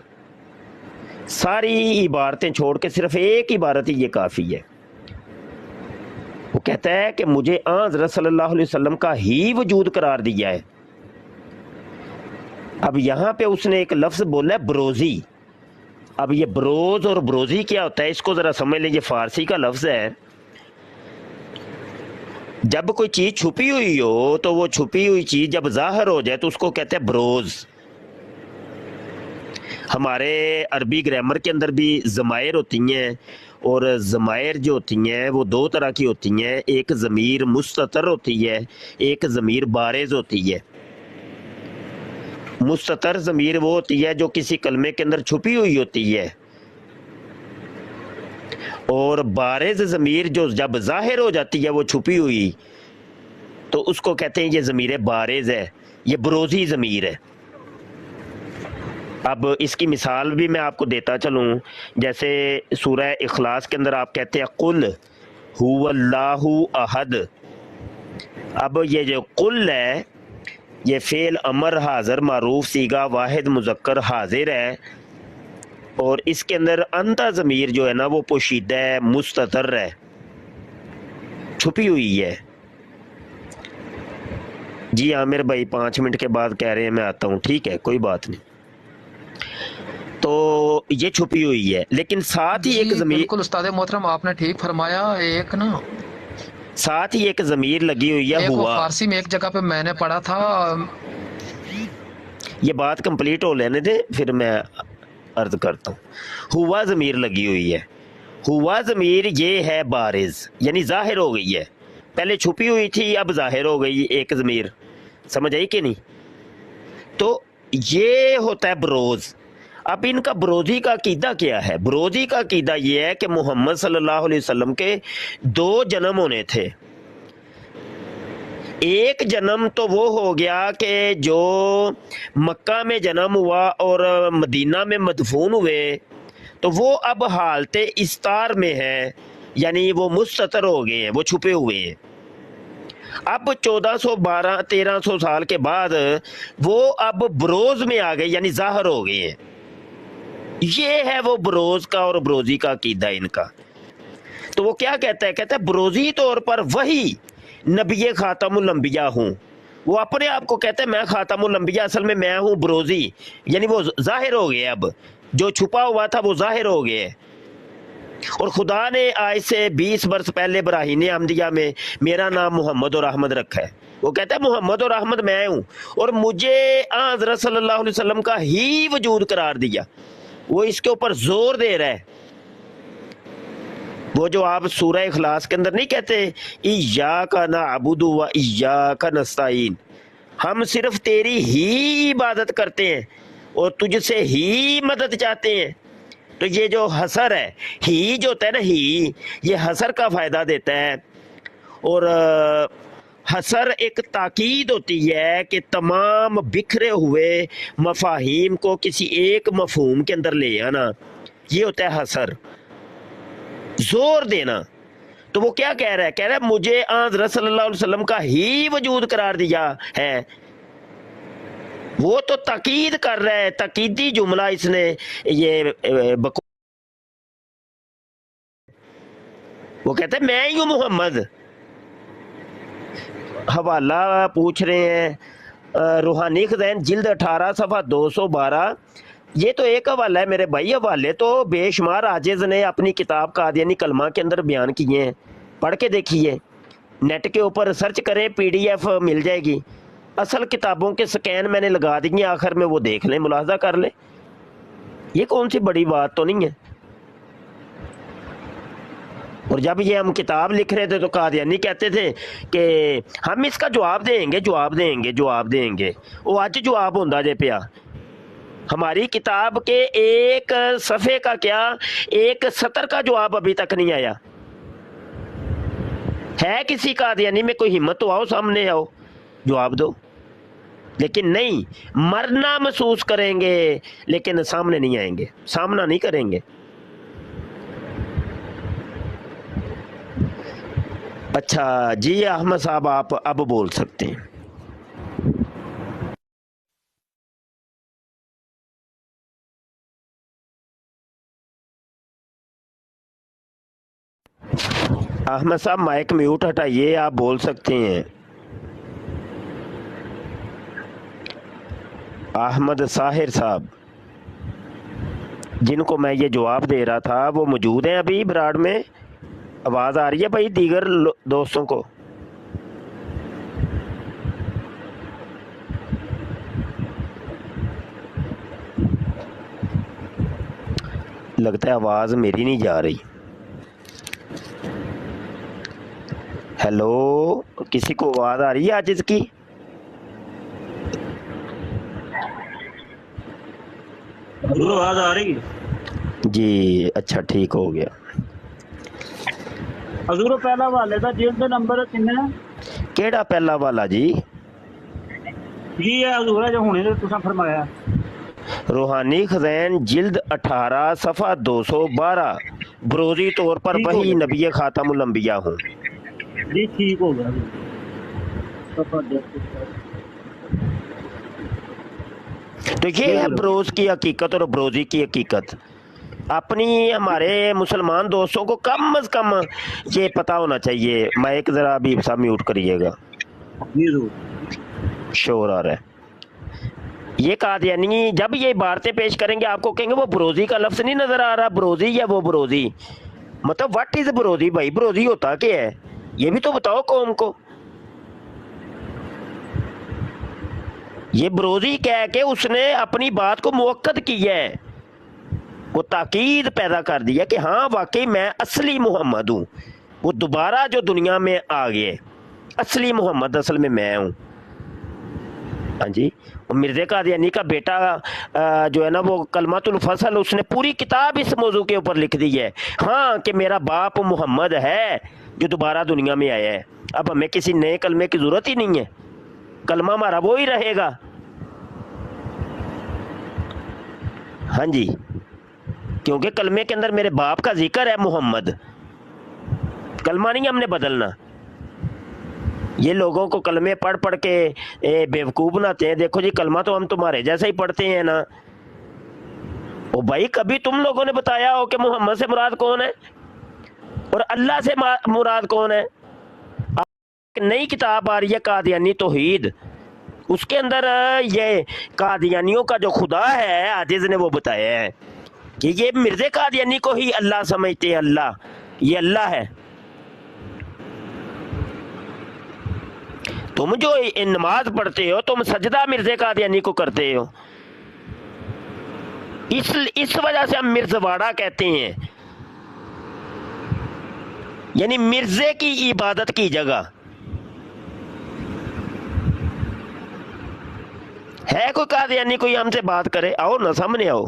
ساری عبارتیں چھوڑ کے صرف ایک عبارت ہی یہ کافی ہے۔ وہ کہتا ہے کہ مجھے حضرت صلی اللہ علیہ وسلم کا ہی وجود قرار دیا ہے۔ اب یہاں پہ اس نے ایک لفظ بولا ہے بروزی۔ اب یہ بروز اور بروزی کیا ہوتا ہے اس کو ذرا سمجھ لیں، یہ فارسی کا لفظ ہے۔ جب کوئی چیز چھپی ہوئی ہو تو وہ چھپی ہوئی چیز جب ظاہر ہو جائے تو اس کو کہتے ہیں بروز۔ ہمارے عربی گرامر کے اندر بھی ضمائر ہوتی ہیں، اور ضمائر جو ہوتی ہیں وہ دو طرح کی ہوتی ہیں، ایک ضمیر مستتر ہوتی ہے، ایک ضمیر بارز ہوتی ہے۔ مستتر ضمیر وہ ہوتی ہے جو کسی کلمے کے اندر چھپی ہوئی ہوتی ہے، اور بارز ضمیر جو جب ظاہر ہو جاتی ہے وہ چھپی ہوئی تو اس کو کہتے ہیں یہ ضمیر بارز ہے، یہ بروزی ضمیر ہے۔ اب اس کی مثال بھی میں آپ کو دیتا چلوں، جیسے سورہ اخلاص کے اندر آپ کہتے ہیں قل هو اللہ احد۔ اب یہ جو قل ہے یہ فعل امر حاضر معروف صیغہ واحد مذکر حاضر ہے، اور اس کے اندر انتا ضمیر جو ہے نا وہ پوشیدہ ہے، مستتر ہے، چھپی ہوئی ہے۔ جی عامر بھائی 5 منٹ کے بعد کہہ رہے ہیں میں آتا ہوں، ٹھیک ہے کوئی بات نہیں۔ تو یہ چھپی ہوئی ہے، لیکن ساتھ ہی ایک جی ضمیر، بالکل استاد محترم آپ نے ٹھیک فرمایا۔ ایک نا ساتھ ہی ایک ضمیر لگی ہوئی ہے ایک وہ ہوا۔ فارسی میں ایک جگہ پہ میں نے پڑھا تھا، یہ بات کمپلیٹ ہو لینے دیں پھر میں عرض کرتا ہوں۔ ہوا ضمیر لگی ہوئی ہے، ہوا ضمیر یہ ہے بارز، یعنی ظاہر ہو گئی ہے، پہلے چھپی ہوئی تھی اب ظاہر ہو گئی ایک ضمیر، سمجھ آئی کہ نہیں؟ تو یہ ہوتا ہے بروز۔ اب ان کا بروزی کا عقیدہ کیا ہے؟ بروزی کا عقیدہ یہ ہے کہ محمد صلی اللہ علیہ وسلم کے 2 جنم ہونے تھے۔ ایک جنم تو وہ ہو گیا کہ جو مکہ میں جنم ہوا اور مدینہ میں مدفون ہوئے، تو وہ اب حالت استار میں ہے، یعنی وہ مستتر ہو گئے ہیں، وہ چھپے ہوئے ہیں۔ اب 1412-1300 سال کے بعد وہ اب بروز میں آ گئے، یعنی ظاہر ہو گئے ہیں۔ یہ ہے وہ بروز کا اور بروزی کا عقیدہ ان کا۔ تو وہ کیا کہتا ہے؟ کہتا ہے بروزی طور پر وہی نبی خاتم الانبیاء ہوں۔ وہ اپنے آپ کو کہتا ہے میں خاتم الانبیاء، اصل میں ہوں بروزی، یعنی وہ ظاہر ہو گئے، اب جو چھپا ہوا تھا وہ ظاہر ہو گئے۔ اور خدا نے آج سے 20 برس پہلے براہین احمدیہ میں میرا نام محمد اور احمد رکھا ہے۔ وہ کہتا ہے محمد اور احمد میں ہوں، اور مجھے حضرت صلی اللہ علیہ وسلم کا ہی وجود قرار دیا۔ وہ اس کے اوپر زور دے رہا ہے۔ وہ جو آپ سورہ اخلاص کے اندر نہیں کہتے ایاک نعبد و ایاک نستعین، ہم صرف تیری ہی عبادت کرتے ہیں اور تجھ سے ہی مدد چاہتے ہیں، تو یہ جو حسر ہے، ہی جو ہوتا ہے نا، ہی یہ حسر کا فائدہ دیتا ہے، اور حسر ایک تاکید ہوتی ہے کہ تمام بکھرے ہوئے مفاہیم کو کسی ایک مفہوم کے اندر لے آنا، یہ ہوتا ہے حسر، زور دینا۔ تو وہ کیا کہہ رہا ہے؟ کہہ رہا ہے مجھے حضرت صلی اللہ علیہ وسلم کا ہی وجود قرار دیا ہے۔ وہ تو تاکید کر رہا ہے، تاکیدی جملہ اس نے یہ وہ کہتا ہے میں ہی ہوں محمد، حوالہ پوچھ رہے ہیں روحانی خزین جلد 18 صفحہ 212. یہ تو ایک حوالہ ہے میرے بھائی، حوالے تو بے شمار عاجز نے اپنی کتاب قادیانی کلمہ کے اندر بیان کیے ہیں، پڑھ کے دیکھیے، نیٹ کے اوپر سرچ کریں PDF مل جائے گی. اصل کتابوں کے سکین میں نے لگا دیے، آخر میں وہ دیکھ لیں، ملاحظہ کر لیں. یہ کون سی بڑی بات تو نہیں ہے. اور جب یہ ہم کتاب لکھ رہے تھے تو قادیانی کہتے تھے کہ ہم اس کا جواب دیں گے. وہ اج جواب ہوندا جے پیا. ہماری کتاب کے ایک صفحے کا کیا، ایک سطر کا جواب ابھی تک نہیں آیا. ہے کسی قادیانی میں کوئی ہمت تو آؤ، سامنے آؤ، جواب دو. لیکن نہیں، مرنا محسوس کریں گے لیکن سامنے نہیں آئیں گے، سامنا نہیں کریں گے. اچھا جی احمد صاحب، آپ اب بول سکتے ہیں. احمد صاحب مائک میوٹ ہٹائیے، آپ بول سکتے ہیں. احمد ساحر صاحب جن کو میں یہ جواب دے رہا تھا وہ موجود ہیں ابھی براڈ میں؟ آواز آ رہی ہے بھائی دیگر دوستوں کو؟ لگتا ہے آواز میری نہیں جا رہی. ہیلو، کسی کو آواز آ رہی ہے عاجز کی؟ آواز آ رہی ہے جی اچھا، ٹھیک ہو گیا. حضور پہلا حوالے دا جلد نمبر کتنا ہے؟ کیڑا پہلا والا جی؟ یہ ہے حضور جو ہونے تو تساں فرمایا روحانی خزین جلد 18 صفحہ 212. بروزی طور پر ٹھیک ہو وہی گیا نبی خاتم الانبیاء ہوں. جی، ٹھیک ہو گیا. تو یہ ہے بروز کی حقیقت اور بروزی کی حقیقت. اپنی ہمارے مسلمان دوستوں کو کم از کم یہ پتہ ہونا چاہیے. مائک ذرا بھی سب میوٹ کریے گا، شور آ رہا ہے. یہ قادیانی جب یہ عبارتیں پیش کریں گے آپ کو کہیں گے وہ بروزی کا لفظ نہیں نظر آ رہا، بروزی یا وہ بروزی. مطلب واٹ از بروزی؟ بھائی بروزی ہوتا کیا ہے یہ بھی تو بتاؤ قوم کو. یہ بروزی کہہ کے اس نے اپنی بات کو موقت کیا ہے، وہ تاکید پیدا کر دیا کہ ہاں واقعی میں اصلی محمد ہوں. وہ دوبارہ جو دنیا میں آ گئے، اصلی محمد اصل میں ہوں. ہاں جی، مرزا قادیانی کا بیٹا جو ہے نا وہ کلمۃ الفصل، اس نے پوری کتاب اس موضوع کے اوپر لکھ دی ہے، ہاں کہ میرا باپ محمد ہے جو دوبارہ دنیا میں آیا ہے. اب ہمیں کسی نئے کلمے کی ضرورت ہی نہیں ہے، کلمہ ہمارا وہی رہے گا. ہاں جی، کیونکہ کلمے کے اندر میرے باپ کا ذکر ہے محمد. کلمہ نہیں ہم نے بدلنا. یہ لوگوں کو کلمے پڑھ پڑھ کے بیوقوف بناتے ہیں. دیکھو جی کلمہ تو ہم تمہارے جیسا ہی پڑھتے ہیں نا. او بھائی کبھی تم لوگوں نے بتایا ہو کہ محمد سے مراد کون ہے اور اللہ سے مراد کون ہے؟ ایک نئی کتاب آ رہی ہے قادیانی توحید، اس کے اندر یہ قادیانیوں کا جو خدا ہے عاجز نے وہ بتایا ہے کہ یہ مرزا قادیانی کو ہی اللہ سمجھتے ہیں. اللہ یہ اللہ ہے. تم جو نماز پڑھتے ہو تم سجدہ مرزا قادیانی کو کرتے ہو. اس وجہ سے ہم مرزواڑا کہتے ہیں، یعنی مرزے کی عبادت کی جگہ. ہے کوئی قادیانی کوئی ہم سے بات کرے؟ آؤ نہ سامنے آؤ.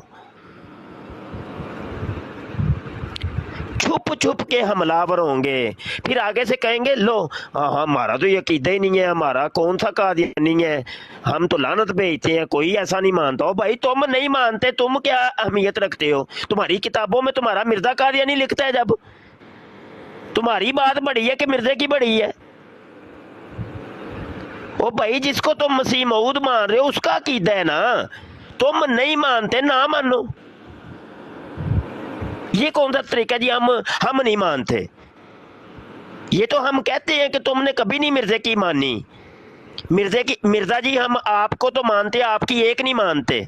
چھپ چھپ کے حملہ ہوں گے، پھر آگے سے کہیں گے لو ہمارا تو یہ عقیدہ ہی نہیں ہے، ہمارا کون سا قادیانی ہے، ہم تو لعنت بھیجتے ہیں، کوئی ایسا نہیں مانتا. ہو بھائی تم نہیں مانتے، تم کیا اہمیت رکھتے ہو؟ تمہاری کتابوں میں تمہارا مرزا قادیانی لکھتا ہے، جب تمہاری بات بڑی ہے کہ مرزے کی بڑی ہے. او بھائی جس کو تم مسیح موعود مان رہے ہو اس کا عقیدہ ہے نا، تم نہیں مانتے نہ مانو. یہ کون سا طریقہ جی ہم نہیں مانتے؟ یہ تو ہم کہتے ہیں کہ تم نے کبھی نہیں مرزے کی مانی. مرزا جی ہم آپ کو تو مانتے, آپ کی ایک نہیں مانتے.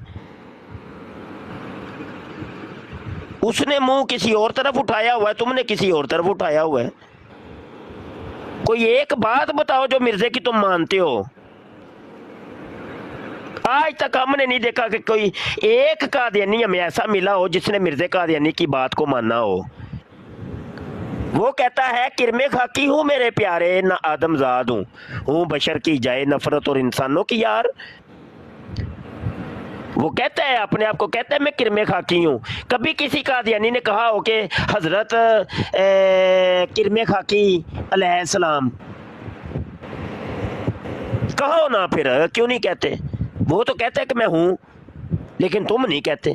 اس نے منہ کسی اور طرف اٹھایا ہوا ہے, تم نے کسی اور طرف اٹھایا ہوا ہے. کوئی ایک بات بتاؤ جو مرزے کی تم مانتے ہو. آج تک ہم نے نہیں دیکھا کہ کوئی ایک قادیانی ہمیں ایسا ملا ہو جس نے مرزا قادیانی کی بات کو مانا ہو. وہ کہتا ہے کرم خاکی ہوں میرے پیارے, نہ آدم زاد ہوں بشر کی جائے نفرت اور انسانوں کی یار. وہ کہتا ہے اپنے آپ کو کہتا ہے میں کرم خاکی ہوں. کبھی کسی قادیانی نے کہا ہو کہ حضرت کرم خاکی علیہ السلام, کہو نا پھر, کیوں نہیں کہتے؟ وہ تو کہتا ہے کہ میں ہوں, لیکن تم نہیں کہتے.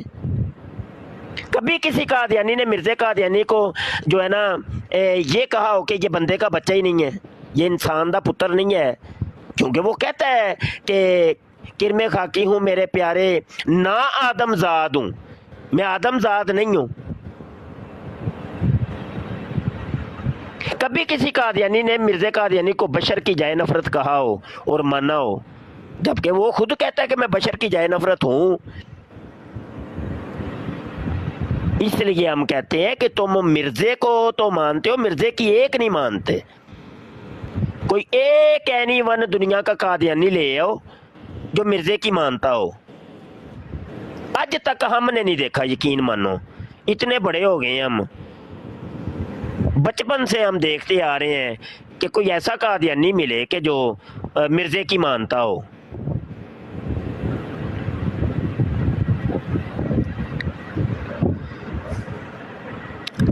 کبھی کسی قادیانی نے مرزا قادیانی کو جو ہے نا یہ کہا ہو کہ یہ بندے کا بچہ ہی نہیں ہے, یہ انسان دا پتر نہیں ہے, کیونکہ وہ کہتا ہے کہ کرم خاکی ہوں میرے پیارے, نہ آدم زاد ہوں, میں آدم زاد نہیں ہوں. کبھی کسی قادیانی نے مرزا قادیانی کو بشر کی جائے نفرت کہا ہو اور مانا ہو, جبکہ وہ خود کہتا ہے کہ میں بشر کی جائے نفرت ہوں. اس لیے ہم کہتے ہیں کہ تم مرزے کو تو مانتے ہو, مرزے کی ایک نہیں مانتے. کوئی ایک اینی ون دنیا کا قادیانی لے آؤ جو مرزے کی مانتا ہو. آج تک ہم نے نہیں دیکھا, یقین مانو, اتنے بڑے ہو گئے ہم, بچپن سے ہم دیکھتے آ رہے ہیں کہ کوئی ایسا قادیانی ملے کہ جو مرزے کی مانتا ہو.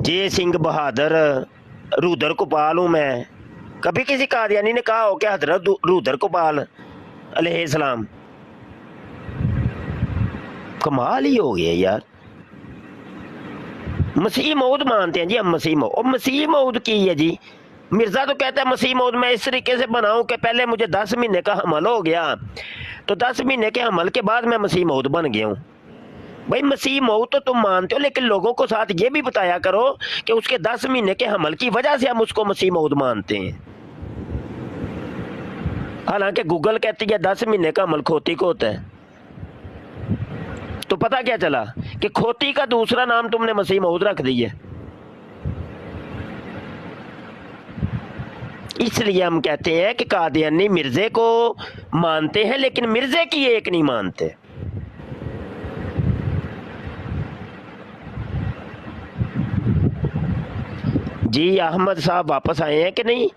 جے سنگھ بہادر رودر کپال ہوں میں. کبھی کسی قادیانی نے کہا ہو کہ حضرت رودر کپال علیہ السلام. کمال ہی ہو گیا یار. مسیح موعود مانتے ہیں جی ہم, مسیح موعود کی ہے جی. مرزا تو کہتا ہے مسیح موعود میں اس طریقے سے بناؤں کہ پہلے مجھے 10 مہینے کا حمل ہو گیا, تو 10 مہینے کے حمل کے بعد میں مسیح موعود بن گیا ہوں. بھائی مسیح موعود تو تم مانتے ہو, لیکن لوگوں کو ساتھ یہ بھی بتایا کرو کہ اس کے 10 مہینے کے حمل کی وجہ سے ہم اس کو مسیح موعود مانتے ہیں. حالانکہ گوگل کہتی ہے 10 مہینے کا حمل کھوتی کو ہوتا ہے. تو پتہ کیا چلا کہ کھوتی کا دوسرا نام تم نے مسیح موعود رکھ دی ہے. اس لیے ہم کہتے ہیں کہ قادیانی مرزے کو مانتے ہیں لیکن مرزے کی ایک نہیں مانتے. جی احمد صاحب واپس آئے ہیں کہ نہیں؟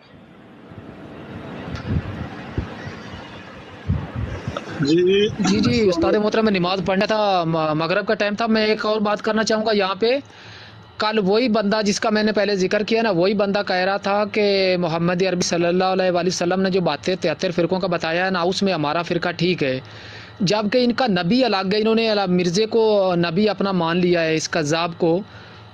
جی استاد محترم, میں نماز پڑھنا تھا, مغرب کا ٹائم تھا. میں ایک اور بات کرنا چاہوں گا یہاں پہ. کل وہی بندہ جس کا میں نے پہلے ذکر کیا نا, وہی بندہ کہہ رہا تھا کہ محمد عربی صلی اللہ علیہ وآلہ وسلم نے جو باتیں 73 فرقوں کا بتایا ہے نا, اس میں ہمارا فرقہ ٹھیک ہے, جبکہ ان کا نبی الگ ہے. انہوں نے مرزے کو نبی اپنا مان لیا ہے, اس کذاب کو.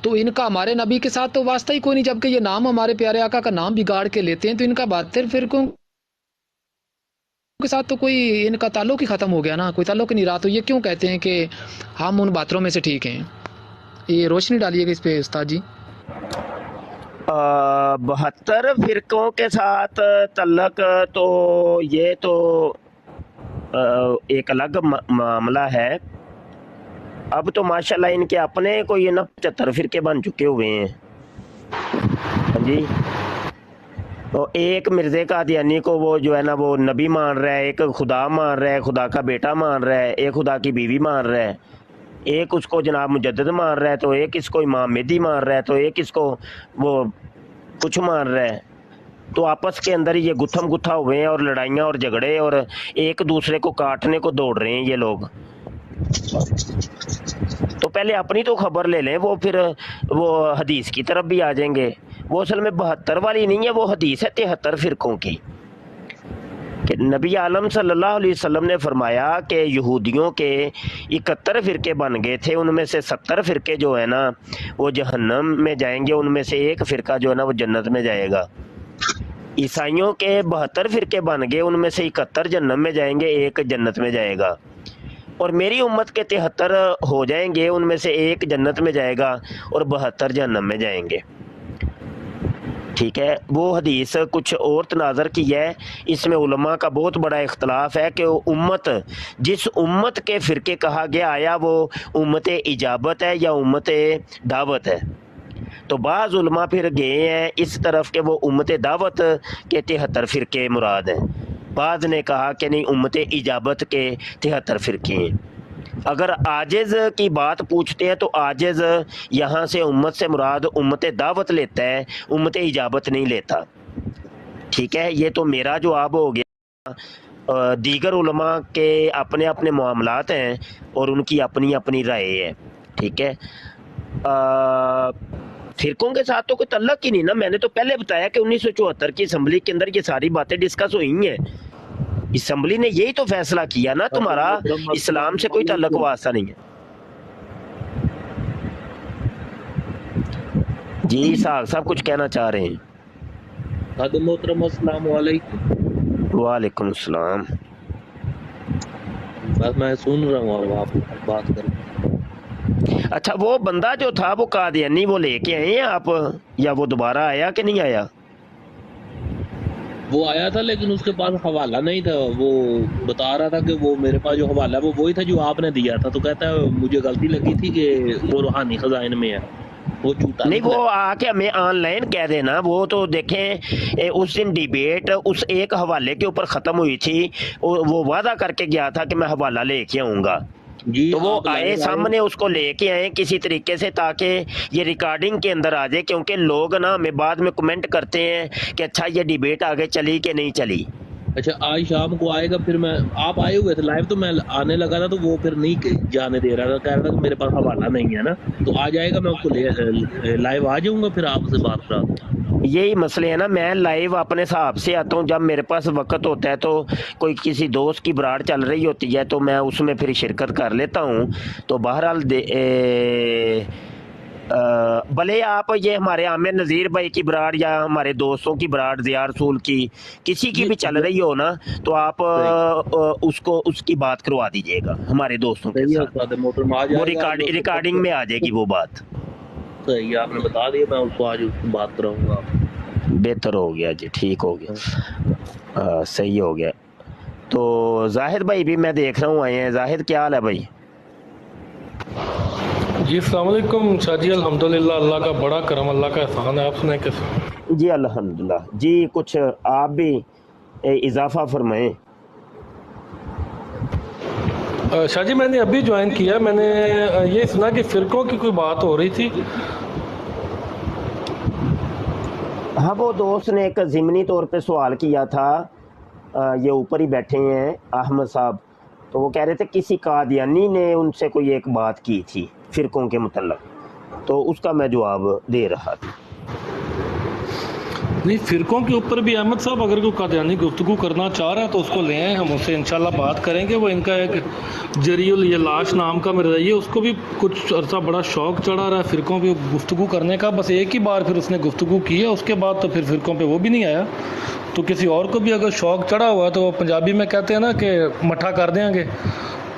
تو ان کا ہمارے نبی کے ساتھ تو واسطہ ہی کوئی نہیں, جبکہ یہ نام ہمارے پیارے آقا کا نام بگاڑ کے لیتے ہیں. تو ان کا 72 فرقوں کے ساتھ تو کوئی ان کا تعلق ہی ختم ہو گیا نا, کوئی تعلق نہیں رہا. تو یہ کیوں کہتے ہیں کہ ہم ان باتوں میں سے ٹھیک ہیں؟ یہ روشنی ڈالیے گا اس پہ استاد جی. 72 فرقوں کے ساتھ تعلق تو یہ تو ایک الگ معاملہ ہے. اب تو ماشاءاللہ ان کے اپنے کوئی 75 فرقے بن چکے ہوئے ہیں. جی تو ایک مرزا قادیانی کو وہ جو ہے نا وہ نبی مان رہا ہے, ایک خدا مان رہا ہے, خدا کا بیٹا مان رہا ہے, ایک خدا کی بیوی مان رہا ہے, ایک اس کو جناب مجدد مان رہا ہے, تو ایک اس کو امام مہدی مان رہا ہے, تو ایک اس کو وہ کچھ مان رہا ہے. تو آپس کے اندر یہ گتھم گتھا ہوئے ہیں اور لڑائیاں اور جھگڑے اور ایک دوسرے کو کاٹنے کو دوڑ رہے ہیں یہ لوگ. تو پہلے اپنی تو خبر لے لیں, وہ پھر وہ حدیث کی طرف بھی آ جائیں گے. وہ اصل میں 72 والی نہیں ہے, وہ حدیث ہے 73 فرقوں کی. کہ نبی عالم صلی اللہ علیہ وسلم نے فرمایا کہ یہودیوں کے 71 فرقے بن گئے تھے, ان میں سے 70 فرقے جو ہے نا وہ جہنم میں جائیں گے, ان میں سے ایک فرقہ جو ہے نا وہ جنت میں جائے گا. عیسائیوں کے 72 فرقے بن گئے, ان میں سے 71 جہنم میں جائیں گے, ایک جنت میں جائے گا. اور میری امت کے 73 ہو جائیں گے, ان میں سے ایک جنت میں جائے گا اور 72 جہنم میں جائیں گے. ٹھیک ہے، وہ حدیث کچھ اور تناظر کی ہے، اس میں علماء کا بہت بڑا اختلاف ہے کہ وہ امت، جس امت کے فرقے کہا گیا، آیا وہ امت اجابت ہے یا امت دعوت ہے؟ تو بعض علماء پھر گئے ہیں اس طرف کہ وہ امت دعوت کے 73 فرقے مراد ہیں، بعض نے کہا کہ نہیں، امت اجابت کے 73 فرقے ہیں۔ اگر عاجز کی بات پوچھتے ہیں تو عاجز یہاں سے امت سے مراد امت دعوت لیتا ہے، امت اجابت نہیں لیتا۔ ٹھیک ہے، یہ تو میرا جواب ہو گیا۔ دیگر علماء کے اپنے اپنے معاملات ہیں اور ان کی اپنی اپنی رائے ہے۔ ٹھیک ہے، فرقوں کے ساتھ تو کوئی تعلق ہی نہیں نا، میں نے تو پہلے بتایا کہ 1974 کی اسمبلی کے اندر یہ ساری باتیں ڈسکس ہوئی ہیں، اسمبلی نے یہی تو فیصلہ کیا نا، تمہارا اسلام سے کوئی تعلق واسطہ نہیں ہے۔ جی صاحب کچھ کہنا چاہ رہے ہیں؟ محترم السلام علیکم۔ وعلیکم السلام۔ بس میں سن رہا ہوں اور آپ بات کریں۔ اچھا، وہ بندہ جو تھا وہ قادیانی، وہ لے کے آئے ہیں آپ، یا وہ دوبارہ آیا کہ نہیں آیا؟ وہ آیا تھا لیکن اس کے پاس حوالہ نہیں تھا، وہ بتا رہا تھا کہ وہ میرے پاس جو حوالہ ہے وہ وہی تھا جو آپ نے دیا تھا، تو کہتا ہے مجھے غلطی لگی تھی کہ وہ روحانی خزائن میں ہے، وہ جھوٹا نہیں، وہ آ کے ہمیں آن لائن کہہ دینا۔ وہ تو دیکھیں اس دن ڈیبیٹ اس ایک حوالے کے اوپر ختم ہوئی تھی، وہ وعدہ کر کے گیا تھا کہ میں حوالہ لے کے آؤں گا، جی تو وہ آپ آئے سامنے، اس کو لے کے آئے کسی طریقے سے تاکہ یہ ریکارڈنگ کے اندر آ جائے، کیونکہ لوگ نا ہمیں بعد میں کمنٹ کرتے ہیں کہ اچھا یہ ڈیبیٹ آگے چلی کہ نہیں چلی۔ اچھا آج شام کو آئے گا، پھر میں آپ آئے ہوئے تھے لائیو، تو میں آنے لگا تھا تو وہ پھر نہیں جانے دے رہا تھا، کہہ رہا تھا کہ میرے پاس حوالہ نہیں ہے نا، تو آ جائے گا، میں اس کو لائیو آ جاؤں گا، پھر آپ سے بات کرا دوں۔ یہی مسئلے ہیں نا، میں لائیو اپنے حساب سے آتا ہوں، جب میرے پاس وقت ہوتا ہے تو کوئی کسی دوست کی براڈ چل رہی ہوتی ہے تو میں اس میں پھر شرکت کر لیتا ہوں۔ تو بہرحال بھلے آپ یہ ہمارے عامر نذیر بھائی کی براڈ یا ہمارے دوستوں کی براڈ، ضیاء رسول کی، کسی کی بھی چل رہی ہو نا، تو آپ اس کو اس کی بات کروا دیجیے گا ہمارے دوستوں کے ساتھ، وہ ریکارڈنگ میں آ جائے گی وہ بات۔ صحیح، آپ نے بتا دیا، میں اس کو آج اس کی بات کراؤں گا۔ بہتر ہو گیا جی، ٹھیک ہو گیا، صحیح ہو گیا۔ تو زاہد بھائی بھی میں دیکھ رہا ہوں آئے ہیں۔ زاہد کیا حال ہے بھائی؟ جی السلام علیکم شاہ جی، الحمدللہ، اللہ کا بڑا کرم، اللہ کا احسان ہے، آپ سنائیں کیسے؟ جی الحمدللہ جی، کچھ آپ بھی اضافہ فرمائیں۔ شاہ جی میں نے ابھی جوائن کیا، میں نے یہ سنا کہ فرقوں کی کوئی بات ہو رہی تھی۔ ہاں، وہ دوست نے ایک ضمنی طور پہ سوال کیا تھا، یہ اوپر ہی بیٹھے ہیں احمد صاحب، تو وہ کہہ رہے تھے کسی قادیانی نے ان سے کوئی ایک بات کی تھی فرقوں کے متعلق، تو اس کا میں جواب دے رہا تھا۔ نہیں، فرقوں کے اوپر بھی احمد صاحب اگر کوئی قادیانی گفتگو کرنا چاہ رہا ہے تو اس کو لے آئیں، ہم اس سے انشاءاللہ بات کریں گے۔ وہ ان کا ایک جری اللاش نام کا مرزائی ہے، اس کو بھی کچھ عرصہ بڑا شوق چڑھا رہا ہے فرقوں پہ گفتگو کرنے کا، بس ایک ہی بار پھر اس نے گفتگو کی ہے، اس کے بعد تو پھر فرقوں پہ وہ بھی نہیں آیا۔ تو کسی اور کو بھی اگر شوق چڑھا ہوا ہے تو وہ پنجابی میں کہتے ہیں نا کہ مٹھا کر دیں گے،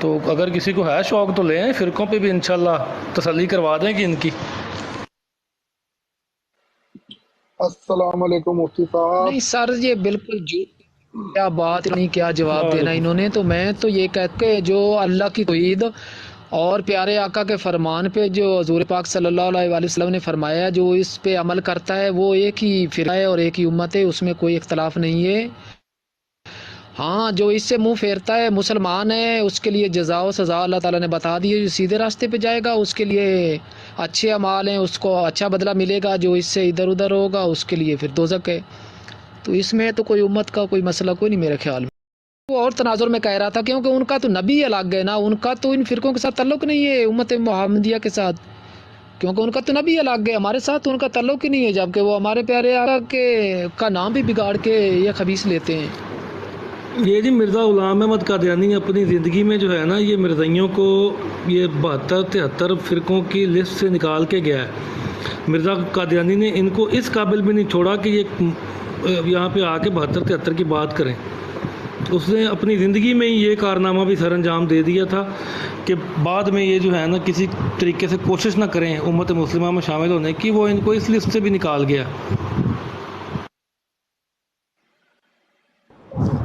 تو اگر کسی کو ہے شوق تو لے آئیں، فرقوں پہ بھی انشاءاللہ تسلی کروا دیں گے ان کی۔ السلام علیکم مفتی صاحب۔ نہیں سر، یہ بالکل کیا بات نہیں، کیا جواب دینا انہوں نے۔ تو میں تو یہ کہہ کے جو اللہ کی توحید اور پیارے آقا کے فرمان پہ جو حضور پاک صلی اللہ علیہ وآلہ وسلم نے فرمایا، جو اس پہ عمل کرتا ہے وہ ایک ہی فرقہ ہے اور ایک ہی امت ہے، اس میں کوئی اختلاف نہیں ہے۔ ہاں، جو اس سے منہ پھیرتا ہے مسلمان ہے، اس کے لیے جزا و سزا اللہ تعالیٰ نے بتا دی ہے، جو سیدھے راستے پہ جائے گا اس کے لیے اچھے اعمال ہیں، اس کو اچھا بدلہ ملے گا، جو اس سے ادھر ادھر ہوگا اس کے لیے پھر دوزخ ہے۔ تو اس میں تو کوئی امت کا کوئی مسئلہ کوئی نہیں میرے خیال میں۔ وہ اور تناظر میں کہہ رہا تھا کیونکہ ان کا تو نبی الگ ہے نا، ان کا تو ان فرقوں کے ساتھ تعلق نہیں ہے امت محمدیہ کے ساتھ، کیونکہ ان کا تو نبی الگ ہے، ہمارے ساتھ ان کا تعلق ہی نہیں ہے، جبکہ وہ ہمارے پیارے آقا کا نام بھی بگاڑ کے یہ خبیث لیتے ہیں۔ یہ جی مرزا غلام احمد قادیانی اپنی زندگی میں جو ہے نا، یہ مرزائیوں کو یہ 72-73 فرقوں کی لسٹ سے نکال کے گیا ہے۔ مرزا قادیانی نے ان کو اس قابل بھی نہیں چھوڑا کہ یہ یہاں پہ آ کے 72-73 کی بات کریں۔ اس نے اپنی زندگی میں ہی یہ کارنامہ بھی سر انجام دے دیا تھا کہ بعد میں یہ جو ہے نا کسی طریقے سے کوشش نہ کریں امت مسلمہ میں شامل ہونے کی، وہ ان کو اس لسٹ سے بھی نکال گیا۔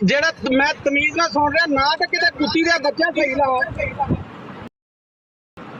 ਜਿਹੜਾ ਮੈਂ ਤਮੀਜ਼ ਨਾਲ ਸੁਣ ਰਿਹਾ ਨਾ ਤਾਂ ਕਿਤੇ ਕੁੱਤੀ ਦਾ ਬੱਚਾ ਸਹੀ ਲਾ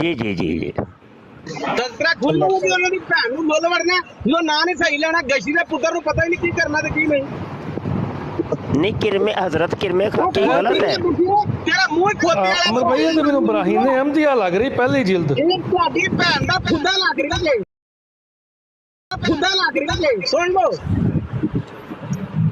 ਜੀ ਜੀ ਜੀ ਜੀ ਤਸਕਰਾ ਖੁੱਲ੍ਹ ਨੂੰ ਵੀ ਉਹਨਾਂ ਦੀ ਭੈਣ ਨੂੰ ਮੁੱਲ ਵੜਨਾ ਜਦੋਂ ਨਾਂ ਨਹੀਂ ਸਹੀ ਲੈਣਾ ਗਸ਼ੀ ਦੇ ਪੁੱਤਰ ਨੂੰ ਪਤਾ ਹੀ ਨਹੀਂ ਕੀ ਕਰਨਾ ਤੇ ਕੀ ਨਹੀਂ ਨਹੀਂ ਕਿਰਮੇ ਹਜ਼ਰਤ ਕਿਰਮੇ ਕੀ ਗਲਤ ਹੈ ਤੇਰਾ ਮੂੰਹ ਹੀ ਖੋਤੇ ਅਮਰ ਭਾਈ ਇਹ ਤੇ ਮੈਨੂੰ ਬਰਾਹੀਨ ਨੇ ਅਹਿਮਦੀਆ ਲੱਗ ਰਹੀ ਪਹਿਲੀ ਜਿਲਦ ਇਹ ਤੁਹਾਡੀ ਭੈਣ ਦਾ ਖੁੱਦਾ ਲੱਗ ਰਿਹਾ ਜੇ ਖੁੱਦਾ ਲੱਗ ਰਿਹਾ ਜੇ ਸੁਣ ਲਓ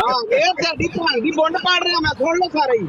ਹਾਂ ਇਹ ਤੁਹਾਡੀ ਭੈਣ ਦੀ ਬੁੰਡ ਪਾੜ ਰਿਹਾ ਮੈਂ ਸੁਣ ਲਓ ਸਾਰੇ ਹੀ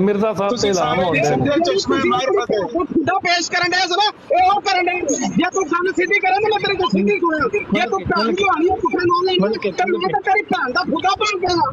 ਮਿਰਜ਼ਾ ਸਾਹਿਬ ਤੇ ਇਲਹਾਮ ਹੋਣ ਦੇ ਖੁੱਦਾ ਪੇਸ਼ ਕਰਨ ਦੇ ਸਰ ਇਹ ਉਹ ਕਰਨ ਦੇ ਜੇ ਤੂੰ ਗੱਲ ਸਿੱਧੀ ਕਰੇ ਨਾ ਮੈਂ ਤੇਰੀ ਗੱਲ ਸਿੱਧੀ ਕਰਾਂ ਜੇ ਤੂੰ ਭੈਣ ਦੀ ਆਣੀ ਹੈ ਪੁੱਤਰ ਨਾਲ ਨਹੀਂ ਤਾਂ ਮੈਂ ਤਾਂ ਤੇਰੀ ਭੈਣ ਦਾ ਖੁੱਦਾ ਪਾੜ ਦੇਣਾ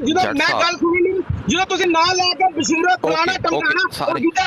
ਜਦੋਂ ਮੈਂ ਗੱਲ ਸੁਣੀ ਨਹੀਂ ਜਦੋਂ ਤੁਸੀਂ ਨਾਂ ਲੈ ਕੇ ਬਸ਼ੀਰੋ ਪੁਰਾਣਾ ਟਮਕਾਣਾ ਉਹ ਗਿੱਟਾ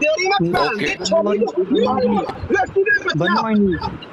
ਤੇਰੀ ਨਾ ਭੈਣ ਦੀ ਛੋਟੀ ਲੜਕੀ ਦੇ ਬੱਚਾ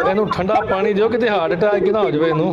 ਇਹਨੂੰ ਠੰਡਾ ਪਾਣੀ ਦਿਓ ਕਿਤੇ ਹਾਰਟ ਅਟੈਕ ਨਾ ਹੋ ਜਾਵੇ ਇਹਨੂੰ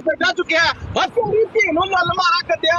ਕੱਢਾ ਚੁੱਕਿਆ ਬਸ ਤੇਰੀ ਧੀ ਨੂੰ ਮੱਲ ਮਾਰਾ ਕੱਢਿਆ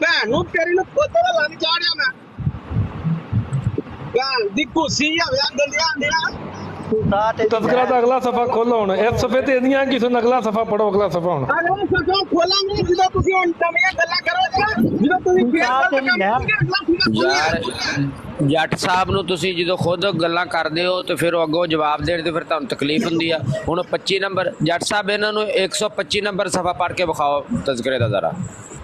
ਭੈਣ ਨੂੰ ਤੇਰੀ ਨੂੰ ਖੋਤੇ ਦਾ ਲੰਨ ਚਾੜਿਆ ਮੈਂ ਭੈਣ ਦੀ ਕੁਸੀ ਆਵੇ ਗੰਦਿਆਂ ਆਂਦਿਆਂ ਤਜ਼ਕਰਾ ਦਾ ਅਗਲਾ ਸਫਾ ਖੋਲੋ ਹੁਣ ਇਸ ਸਫੇ ਤੇ ਇਹਦੀਆਂ ਕਿਸੇ ਅਗਲਾ ਸਫਾ ਪੜੋ ਅਗਲਾ ਸਫਾ ਹੁਣ ਅਗਲਾ ਸਫਾ ਖੋਲਾਂਗੇ ਜਦੋਂ ਤੁਸੀਂ ਹੁਣ ਨਵੀਆਂ ਗੱਲਾਂ ਕਰੋਗੇ ਜਦੋਂ ਤੁਸੀਂ ਯਾਰ ਜੱਟ ਸਾਹਿਬ ਨੂੰ ਤੁਸੀਂ ਜਦੋਂ ਖੁਦ ਗੱਲਾਂ ਕਰਦੇ ਹੋ ਤੇ ਫਿਰ ਉਹ ਅੱਗੋਂ ਜਵਾਬ ਦੇਣ ਤੇ ਫਿਰ ਤੁਹਾਨੂੰ ਤਕਲੀਫ ਹੁੰਦੀ ਆ ਹੁਣ 25 ਨੰਬਰ ਜੱਟ ਸਾਹਿਬ ਇਹਨਾਂ ਨੂੰ 125 ਨੰਬਰ ਸਫਾ ਪੜ੍ਹ ਕੇ ਵਿਖਾਓ ਤਜ਼ਕਰੇ ਦਾ ਜ਼ਰਾ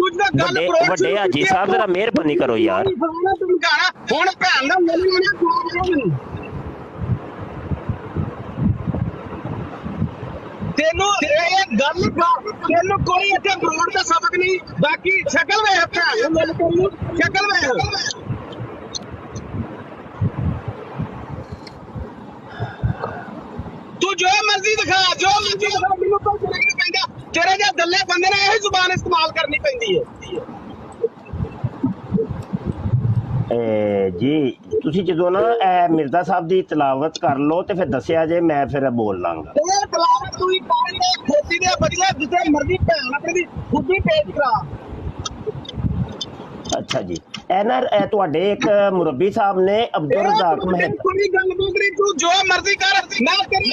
ਵੱਡੇ ਹਾਜੀ ਸਾਹਿਬ ਜਰਾ ਮਿਹਰਬਾਨੀ ਕਰੋ ਯਾਰ ਹੁਣ ਭੈਣ ਦਾ ਤੈਨੂੰ ਇਹ ਗੱਲ ਤੈਨੂੰ ਕੋਈ ਇੱਥੇ ਬਰੋੜ ਦਾ ਸਬਕ ਨਹੀਂ ਬਾਕੀ ਸ਼ਕਲ ਵੇਖ ਭੈਣ ਨੂੰ ਮਿਲ ਤੈਨੂੰ ਸ਼ਕਲ ਵੇਖ ਤੂੰ ਜੋ ਮਰਜ਼ੀ ਦਿਖਾ ਮੈਨੂੰ ਕੋਈ ਫਰਕ ਨਹੀਂ ਪੈਂਦਾ ਤੇਰੇ ਜੇ ਦੱਲੇ ਬੰਦੇ ਨੇ ਇਹੀ ਜ਼ੁਬਾਨ ਇਸਤੇਮਾਲ ਕਰਨੀ ਪੈਂਦੀ ਹੈ ਜੀ ਤੁਸੀਂ ਜਦੋਂ ਨਾ ਮਿਰਜ਼ਾ ਸਾਹਿਬ ਦੀ ਤਲਾਵਤ ਕਰ ਲਓ ਤੇ ਫਿਰ ਦੱਸਿਆ ਜੇ ਮੈਂ ਫਿਰ ਬੋਲ ਲਾਂਗਾ ਇਹ ਤਲਾਵਤ ਤੂੰ ਹੀ ਕਰ ਲੈ ਖੋਤੀ ਦੇ ਬਦਲੇ ਜਿੱਥੇ ਮਰਜ਼ੀ ਭੈਣ ਆਪਣੀ ਖੁਦ ਹੀ ਪੇਸ਼ ਕਰਾ ਅੱਛਾ ਜੀ ਇਹ ਤੁਹਾਡੇ ਇੱਕ ਮੁਰੱਬੀ ਸਾਹਿਬ ਨੇ ਅਬਦੁਲ ਰਜ਼ਾਕ ਮਹਿਲ ਕੋਈ ਗੱਲ ਬੋਲ ਰਹੀ ਤੂੰ ਜੋ ਮਰਜ਼ੀ ਕਰ ਮੈਂ ਤੇਰੀ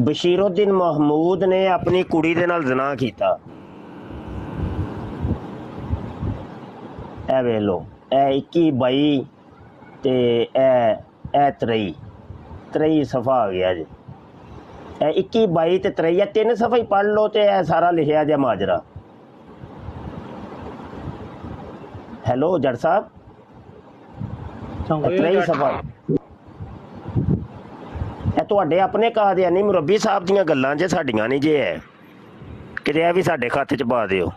ਬਸ਼ੀਰਉদ্দিন ਮਹਮੂਦ ਨੇ ਆਪਣੀ ਕੁੜੀ ਦੇ ਨਾਲ ਜ਼ਨਾ ਕੀਤਾ ਇਹ ਵੇਖ ਲਓ, ਇਹ 21 22 ਤੇ ਇਹ 23 ਸਫਾ ਆ ਗਿਆ ਜੀ। ਇਹ 21 22 ਤੇ 23 ਇਹ 3 ਸਫਾ ਹੀ ਪੜ੍ਹ ਲਓ ਤੇ ਇਹ ਸਾਰਾ ਲਿਖਿਆ ਜਿਹਾ ਮਾਜਰਾ। ਹੈਲੋ ਜੱਟ ਸਾਹਿਬ, 23 ਸਫਾ ਇਹ ਤੁਹਾਡੇ ਆਪਣੇ ਕਾਦੀਆਨੀ ਮੁਰੱਬੀ ਸਾਹਿਬ ਦੀਆਂ ਗੱਲਾਂ ਜੇ, ਸਾਡੀਆਂ ਨਹੀਂ ਜੇ। ਹੈ ਕਿਤੇ ਇਹ ਵੀ ਸਾਡੇ ਖਾਤੇ 'ਚ ਪਾ ਦਿਓ।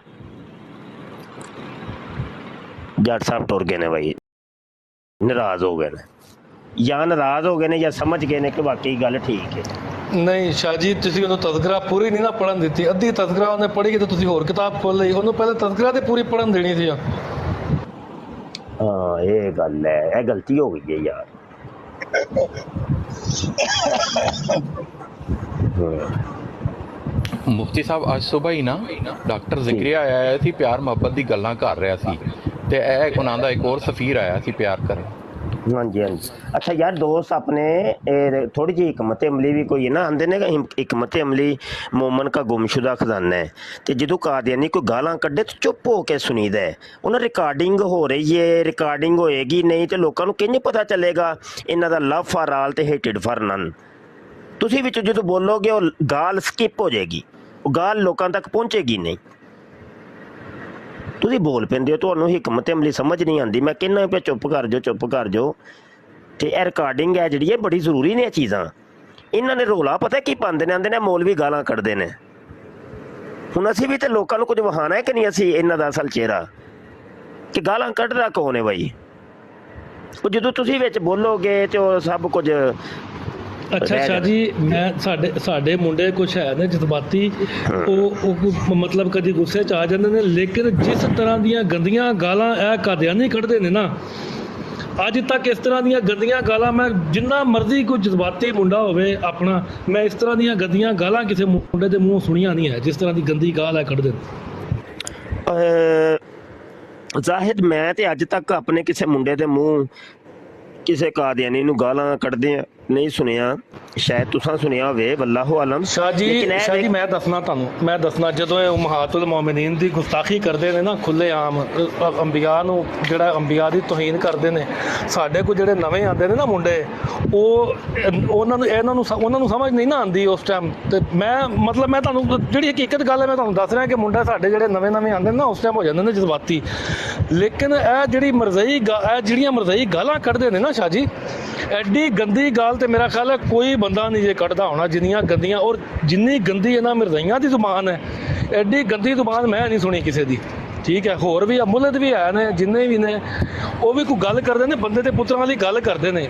ਜੱਟ ਸਾਹਿਬ ਟੁਰ ਗਏ ਨੇ ਬਾਈ, ਨਾਰਾਜ਼ ਹੋ ਗਏ ਨੇ, ਜਾਂ ਨਾਰਾਜ਼ ਹੋ ਗਏ ਨੇ ਜਾਂ ਸਮਝ ਗਏ ਨੇ ਕਿ ਵਾਕਈ ਗੱਲ ਠੀਕ ਹੈ। ਨਹੀਂ ਸ਼ਾਹ ਜੀ, ਤੁਸੀਂ ਉਹਨੂੰ ਤਜ਼ਕਰਾ ਪੂਰੀ ਨਹੀਂ ਨਾ ਪੜ੍ਹਨ ਦਿੱਤੀ। ਅੱਧੀ ਤਜ਼ਕਰਾ ਉਹਨੇ ਪੜ੍ਹੀ ਤਾਂ ਤੁਸੀਂ ਹੋਰ ਕਿਤਾਬ ਖੋਲ ਲਈ। ਉਹਨੂੰ ਪਹਿਲੇ ਤਜ਼ਕਰਾ ਤੇ ਪੂਰੀ ਪੜ੍ਹਨ ਦੇਣੀ ਸੀ। ਹਾਂ ਇਹ ਗੱਲ ਹੈ, ਇਹ ਗਲਤੀ ਹੋ ਗਈ ਹੈ ਯਾਰ। ਮੁਫਤੀ ਸਾਹਿਬ ਅੱਜ ਸੁਬਹ ਹੀ ਨਾ ਡਾਕਟਰ ਜ਼ਿਕਰੀਆ ਆਇਆ ਸੀ, ਪਿਆਰ ਮੁਹੱਬਤ ਦੀ ਗੱਲਾਂ ਕਰ ਰਿਹਾ ਸੀ ਤੇ ਇਹ ਉਹਨਾਂ ਦਾ ਇੱਕ ਹੋਰ ਸਫੀਰ ਆਇਆ ਸੀ ਪਿਆਰ ਕਰਨ। ਹਾਂਜੀ ਹਾਂਜੀ। ਅੱਛਾ ਯਾਰ ਦੋਸਤ ਆਪਣੇ ਥੋੜੀ ਜਿਹੀ ਹਕਮਤ ਅਮਲੀ ਵੀ ਕੋਈ ਨਾ ਆਂਦੇ ਨੇ, ਹਕਮਤ ਅਮਲੀ ਮੋਮਨ ਕਾ ਗੁੰਮਸ਼ੁਦਾ ਖਜ਼ਾਨਾ ਹੈ। ਤੇ ਜਦੋਂ ਕਾਦੀਆਨੀ ਕੋਈ ਗਾਲਾਂ ਕੱਢੇ ਤਾਂ ਚੁੱਪ ਹੋ ਕੇ ਸੁਣੀਦਾ ਹੈ। ਉਹਨਾਂ ਰਿਕਾਰਡਿੰਗ ਹੋ ਰਹੀ ਹੈ, ਰਿਕਾਰਡਿੰਗ ਹੋਏਗੀ ਨਹੀਂ ਤੇ ਲੋਕਾਂ ਨੂੰ ਕਿੰਝ ਪਤਾ ਚੱਲੇਗਾ ਇਹਨਾਂ ਦਾ ਲਵ ਫਾਰ ਆਲ ਤੇ ਹੇਟਡ ਫਾਰ ਨਨ। ਤੁਸੀਂ ਵਿੱਚ ਜਦੋਂ ਬੋਲੋਗੇ ਉਹ ਗਾਲ ਸਕਿਪ ਹੋ ਜਾਏਗੀ, ਉਹ ਗਾਲ ਲੋਕਾਂ ਤੱਕ ਪਹੁੰਚੇਗੀ ਨਹੀਂ। ਤੁਸੀਂ ਬੋਲ ਪੈਂਦੇ ਹੋ, ਤੁਹਾਨੂੰ ਹਕਮਤ ਅਮਲੀ ਸਮਝ ਨਹੀਂ ਆਉਂਦੀ। ਮੈਂ ਕਹਿੰਦਾ ਪਿਆ ਚੁੱਪ ਕਰ ਜਾਓ, ਚੁੱਪ ਕਰ ਜਾਓ। ਤੇ ਇਹ ਰਿਕਾਰਡਿੰਗ ਹੈ ਜਿਹੜੀ, ਇਹ ਬੜੀ ਜ਼ਰੂਰੀ ਨੇ ਇਹ ਚੀਜ਼ਾਂ। ਇਹਨਾਂ ਨੇ ਰੌਲਾ ਪਤਾ ਕੀ ਪਾਉਂਦੇ ਨੇ, ਆਉਂਦੇ ਨੇ ਮੌਲਵੀ ਗਾਲਾਂ ਕੱਢਦੇ ਨੇ। ਹੁਣ ਅਸੀਂ ਵੀ ਤਾਂ ਲੋਕਾਂ ਨੂੰ ਕੁਝ ਵਹਾਣਾ ਹੈ ਕਿ ਨਹੀਂ, ਅਸੀਂ ਇਹਨਾਂ ਦਾ ਅਸਲ ਚਿਹਰਾ ਕਿ ਗਾਲਾਂ ਕੱਢਦਾ ਕੌਣ ਹੈ ਬਾਈ। ਉਹ ਜਦੋਂ ਤੁਸੀਂ ਵਿੱਚ ਬੋਲੋਗੇ ਤੇ ਉਹ ਸਭ ਕੁਝ। ਅੱਛਾ ਸ਼ਾਹ ਜੀ, ਮੈਂ ਸਾਡੇ ਮੁੰਡੇ ਕੁਛ ਹੈ ਨੇ ਜਜ਼ਬਾਤੀ, ਉਹ ਮਤਲਬ ਕਦੀ ਗੁੱਸੇ 'ਚ ਆ ਜਾਂਦੇ ਨੇ, ਲੇਕਿਨ ਜਿਸ ਤਰ੍ਹਾਂ ਦੀਆਂ ਗੰਦੀਆਂ ਗਾਲਾਂ ਇਹ ਕਾਦੀਆਨੀ ਕੱਢਦੇ ਨੇ ਨਾ, ਅੱਜ ਤੱਕ ਇਸ ਤਰ੍ਹਾਂ ਦੀਆਂ ਗੰਦੀਆਂ ਗਾਲਾਂ ਮੈਂ ਜਿੰਨਾ ਮਰਜ਼ੀ ਕੋਈ ਜਜ਼ਬਾਤੀ ਮੁੰਡਾ ਹੋਵੇ ਆਪਣਾ, ਮੈਂ ਇਸ ਤਰ੍ਹਾਂ ਦੀਆਂ ਗੰਦੀਆਂ ਗਾਲਾਂ ਕਿਸੇ ਮੁੰਡੇ ਦੇ ਮੂੰਹੋਂ ਸੁਣੀਆਂ ਨਹੀਂ ਹੈ ਜਿਸ ਤਰ੍ਹਾਂ ਦੀ ਗੰਦੀ ਗਾਲ ਹੈ ਕੱਢਦੇ ਨੇ। ਜ਼ਾਹਿਦ ਮੈਂ ਤੇ ਅੱਜ ਤੱਕ ਆਪਣੇ ਕਿਸੇ ਮੁੰਡੇ ਦੇ ਮੂੰਹ ਕਿਸੇ ਕਾਦੀਆਨੀ ਨੂੰ ਗਾਲਾਂ ਕੱਢਦੇ ਆ ਨਹੀਂ ਸੁਣਿਆ। ਸ਼ਾਇਦ ਤੁਸੀਂ ਸੁਣਿਆ ਹੋਵੇ, ਵੱਲਾਹੂ ਆਲਮ। ਸ਼ਾਹ ਜੀ ਮੈਂ ਦੱਸਣਾ ਜਦੋਂ ਇਹ ਉਮਹਾਤੁਲ ਮੋਮਿਨੀਨ ਦੀ ਗੁਸਤਾਖੀ ਕਰਦੇ ਨੇ ਨਾ ਖੁੱਲੇ ਆਮ, ਅੰਬੀਆ ਨੂੰ ਜਿਹੜਾ ਅੰਬੀਆ ਦੀ ਤੋਹੀਨ ਕਰਦੇ ਨੇ, ਸਾਡੇ ਕੋਲ ਜਿਹੜੇ ਨਵੇਂ ਆਉਂਦੇ ਨੇ ਨਾ ਮੁੰਡੇ, ਉਹਨਾਂ ਨੂੰ ਸਮਝ ਨਹੀਂ ਨਾ ਆਉਂਦੀ ਉਸ ਟਾਈਮ। ਤੇ ਮੈਂ ਤੁਹਾਨੂੰ ਜਿਹੜੀ ਹਕੀਕਤ ਗੱਲ ਹੈ ਮੈਂ ਤੁਹਾਨੂੰ ਦੱਸ ਰਿਹਾ ਕਿ ਮੁੰਡਾ ਸਾਡੇ ਜਿਹੜੇ ਨਵੇਂ ਆਉਂਦੇ ਨੇ ਨਾ ਉਸ ਟਾਈਮ ਹੋ ਜਾਂਦੇ ਨੇ ਜਜ਼ਬਾਤੀ। ਲੇਕਿਨ ਇਹ ਜਿਹੜੀਆਂ ਮਰਜ਼ਈ ਗਾਲਾਂ ਕੱਢਦੇ ਨੇ ਨਾ ਸ਼ਾਹ ਜੀ, ਐਡੀ ਗੰਦੀ ਗਾਲ ਤੇ ਮੇਰਾ ਖਿਆਲ ਹੈ ਕੋਈ ਬੰਦਾ ਨਹੀਂ ਜੇ ਕੱਢਦਾ ਹੋਣਾ ਜਿੰਨੀਆਂ ਗੰਦੀਆਂ, ਔਰ ਜਿੰਨੀ ਗੰਦੀ ਇਹਨਾਂ ਮਿਰਜ਼ਾਈਆਂ ਦੀ ਜ਼ੁਬਾਨ ਹੈ, ਐਡੀ ਗੰਦੀ ਜ਼ੁਬਾਨ ਮੈਂ ਨਹੀਂ ਸੁਣੀ ਕਿਸੇ ਦੀ। ਠੀਕ ਹੈ, ਹੋਰ ਵੀ ਮੁਲਦ ਵੀ ਹੈ ਨੇ, ਜਿੰਨੇ ਵੀ ਨੇ ਉਹ ਵੀ ਕੋਈ ਗੱਲ ਕਰਦੇ ਨੇ, ਬੰਦੇ ਦੇ ਪੁੱਤਰਾਂ ਵਾਲੀ ਗੱਲ ਕਰਦੇ ਨੇ।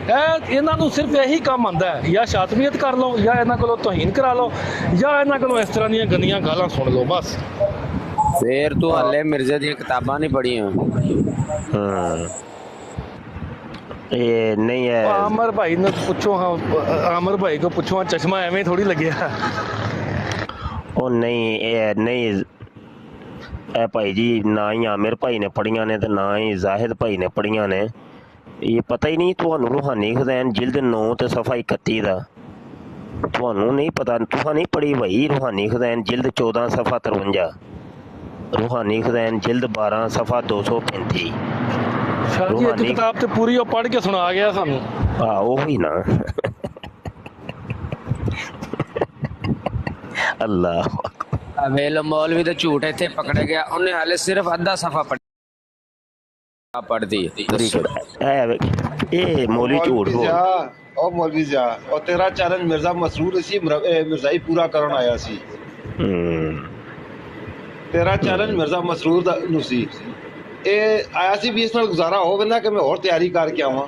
ਇਹਨਾਂ ਨੂੰ ਸਿਰਫ ਇਹੀ ਕੰਮ ਆਉਂਦਾ ਹੈ, ਜਾਂ ਸ਼ਾਤਮੀਅਤ ਕਰ ਲਓ, ਜਾਂ ਇਹਨਾਂ ਕੋਲੋਂ ਤੋਹੀਨ ਕਰਾ ਲਓ, ਜਾਂ ਇਹਨਾਂ ਕੋਲੋਂ ਇਸ ਤਰ੍ਹਾਂ ਦੀਆਂ ਗੰਦੀਆਂ ਗਾਲਾਂ ਸੁਣ ਲਓ ਬਸ। ਫਿਰ ਤੂੰ ਹਾਲੇ ਮਿਰਜ਼ੇ ਦੀਆਂ ਕਿਤਾਬਾਂ ਨਹੀਂ ਪੜ੍ਹੀਆਂ। ਇਹ ਨਹੀਂ ਹੈ। ਆਮਰ ਭਾਈ ਨੂੰ ਪੁੱਛੋ, ਆਮਰ ਭਾਈ ਕੋ ਪੁੱਛੋ, ਚਸ਼ਮਾ ਐਵੇਂ ਥੋੜੀ ਲੱਗਿਆ। ਉਹ ਨਹੀਂ, ਇਹ ਨਹੀਂ ਇਹ ਭਾਈ ਜੀ, ਨਾ ਹੀ ਆਮਿਰ ਭਾਈ ਨੇ ਪੜ੍ਹੀਆਂ ਨੇ ਤੇ ਨਾ ਹੀ ਜ਼ਾਹਿਦ ਭਾਈ ਨੇ ਪੜ੍ਹੀਆਂ ਨੇ। ਇਹ ਪਤਾ ਹੀ ਨਹੀਂ ਤੁਹਾਨੂੰ ਰੂਹਾਨੀ ਖਜ਼ਾਨ ਜਿਲਦ 9 ਤੇ ਸਫਾ 31 ਦਾ ਤੁਹਾਨੂੰ ਨਹੀਂ ਪਤਾ। ਤੁਸੀਂ ਨਹੀਂ ਪੜ੍ਹੀ ਭਾਈ ਰੂਹਾਨੀ ਖਜ਼ਾਨ ਜਿਲਦ 14 ਸਫਾ 53, ਰੂਹਾਨੀ ਖਜ਼ਾਨ ਜਿਲਦ 12 ਸਫਾ 235। ਸ਼ਾਹ ਜੀ ਇੱਕ ਕਿਤਾਬ ਤੇ ਪੂਰੀ ਉਹ ਪੜ੍ਹ ਕੇ ਸੁਣਾ ਗਿਆ ਸਾਨੂੰ। ਉਹੀ ਨਾ। ਅੱਲਾਹ ਵੇਲ ਮੌਲਵੀ ਦਾ ਝੂਠ ਇੱਥੇ ਪਕੜ ਗਿਆ, ਉਹਨੇ ਹਾਲੇ ਸਿਰਫ ਅੱਧਾ ਸਫਾ ਪੜ੍ਹਦੀ। ਇਹ ਮੌਲਵੀ ਝੂਠ ਉਹ ਮੌਲਵੀ ਜਾ ਉਹ ਤੇਰਾ ਚੈਲੰਜ ਮਿਰਜ਼ਾ ਮਸਰੂਰ ਸੀ, ਮਿਰਜ਼ਾਈ ਪੂਰਾ ਕਰਨ ਆਇਆ ਸੀ। ਤੇਰਾ ਚੈਲੰਜ ਮਿਰਜ਼ਾ ਮਸਰੂਰ ਦਾ ਨੂੰ ਸੀ, ਇਹ ਆਇਆ ਸੀ ਵੀ ਇਸ ਨਾਲ ਗੁਜ਼ਾਰਾ ਹੋ ਬੰਦਾ ਕਿ ਮੈਂ ਹੋਰ ਤਿਆਰੀ ਕਰਕੇ ਆਵਾਂ।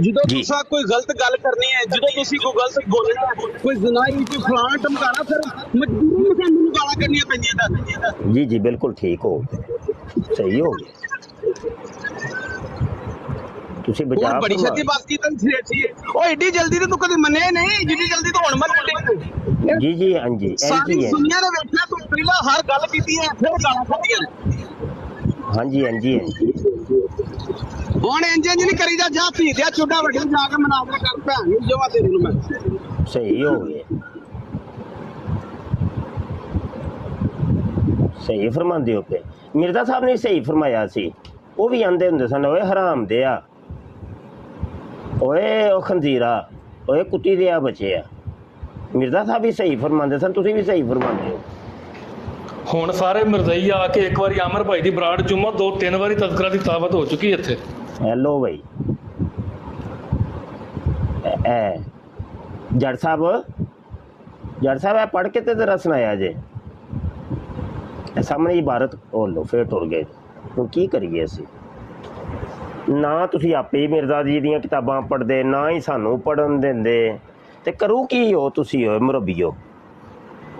ਜਦੋਂ ਜੀ ਤੁਸੀਂ ਕੋਈ ਗਲਤ ਗੱਲ ਕਰਨੀ ਹੈ, ਜਦੋਂ ਤੁਸੀਂ ਕੋਈ ਗਲਤ ਬੋਲਣਾ, ਕੋਈ ਜ਼ਨਾਈ, ਕੋਈ ਫਲਾਣਾ ਧਮਕਾਣਾ, ਫਿਰ ਮਜਬੂਰਨ ਸਾਨੂੰ ਗਾਲਾਂ ਕੱਢਣੀਆਂ ਪੈਂਦੀਆਂ ਤਾਂ। ਜੀ ਜੀ ਬਿਲਕੁਲ ਠੀਕ ਹੋ ਗਿਆ, ਸਹੀ ਹੋ ਗਿਆ। ਤੁਸੀਂ ਹੁਣ ਬਚਾ ਬੜੀ ਛੇਤੀ ਬਾਤ ਕੀਤੀ ਸੀ ਉਹ ਏਡੀ ਜਲਦੀ ਤੇ ਤੂੰ ਕਦੇ ਮੰਨਿਆ ਨਹੀਂ ਜਿੰਨੀ ਜਲਦੀ ਤੂੰ ਹੁਣ ਮੰਨ ਲਈ। ਜੀ ਜੀ ਹਾਂਜੀ ਸਾਰੀ ਇੰਜੀ ਹੈ ਦੁਨੀਆ ਨੇ ਵੇਖਿਆ ਤੂੰ ਪਹਿਲਾਂ ਹਰ ਗੱਲ ਕੀਤੀ ਹੈ, ਫਿਰ ਗਾਲਾਂ ਕੱਢੀਆਂ ਨੇ। ਹਾਂਜੀ ਹਾਂਜੀ ਹਾਂਜੀ ਹੁਣ ਇੰਜ ਨਹੀਂ ਕਰੀਦਾ, ਜਾ ਧੀ ਦਿਆ ਚੁੱਡਾ ਵੱਡੇ ਜਾ ਕੇ ਮਨਾਵਰਾ ਕਰ ਭੈਣ ਨੂੰ ਜਵਾ ਤੇਰੇ ਨੂੰ ਮੈਂ। ਸਹੀ ਹੋ ਗਿਆ, ਸਹੀ ਫਰਮਾਉਂਦੇ ਹੋ ਪਏ। ਮਿਰਜ਼ਾ ਸਾਹਿਬ ਨੇ ਸਹੀ ਫਰਮਾਇਆ ਸੀ, ਉਹ ਵੀ ਆਂਦੇ ਹੁੰਦੇ ਸਨ, ਓਏ ਹਰਾਮ ਦੇ ਆ, ਓਏ ਉਹ ਖੰਜ਼ੀਰਾ, ਓਏ ਕੁੱਤੀ ਦੇ ਆ ਬੱਚੇ ਆ। ਮਿਰਜ਼ਾ ਸਾਹਿਬ ਵੀ ਸਹੀ ਫਰਮਾਉਂਦੇ ਸਨ, ਤੁਸੀਂ ਵੀ ਸਹੀ ਫਰਮਾਉਂਦੇ ਹੋ। ਹੁਣ ਸਾਰੇ ਮਿਰਜ਼ਈ ਆ ਕੇ ਇੱਕ ਵਾਰੀ ਆਮਰ ਭਾਈ ਦੀ ਬਰਾੜ ਚੁੰਮੋ, 2-3 ਵਾਰੀ ਤਜ਼ਕਰਾ ਦੀ ਤਾਬਤ ਹੋ ਚੁੱਕੀ ਇੱਥੇ। ਹੈਲੋ ਭਾਈ ਜੱਟ ਸਾਹਿਬ ਇਹ ਪੜ੍ਹ ਕੇ ਤੇ ਜ਼ਰਾ ਸੁਣਾਇਆ ਜੇ। ਸਾਹਮਣੇ ਇਬਾਰਤ ਉਹ ਲੋ ਫੇਰ ਟੁਰ ਗਏ। ਹੁਣ ਕੀ ਕਰੀਏ ਅਸੀਂ? ਨਾ ਤੁਸੀਂ ਆਪੇ ਹੀ ਮਿਰਜ਼ਾ ਜੀ ਦੀਆਂ ਕਿਤਾਬਾਂ ਪੜ੍ਹਦੇ, ਨਾ ਹੀ ਸਾਨੂੰ ਪੜ੍ਹਨ ਦਿੰਦੇ, ਤੇ ਕਰੂ ਕੀ ਹੋ ਤੁਸੀਂ? ਹੋ ਮੁਰੱਬੀਓ।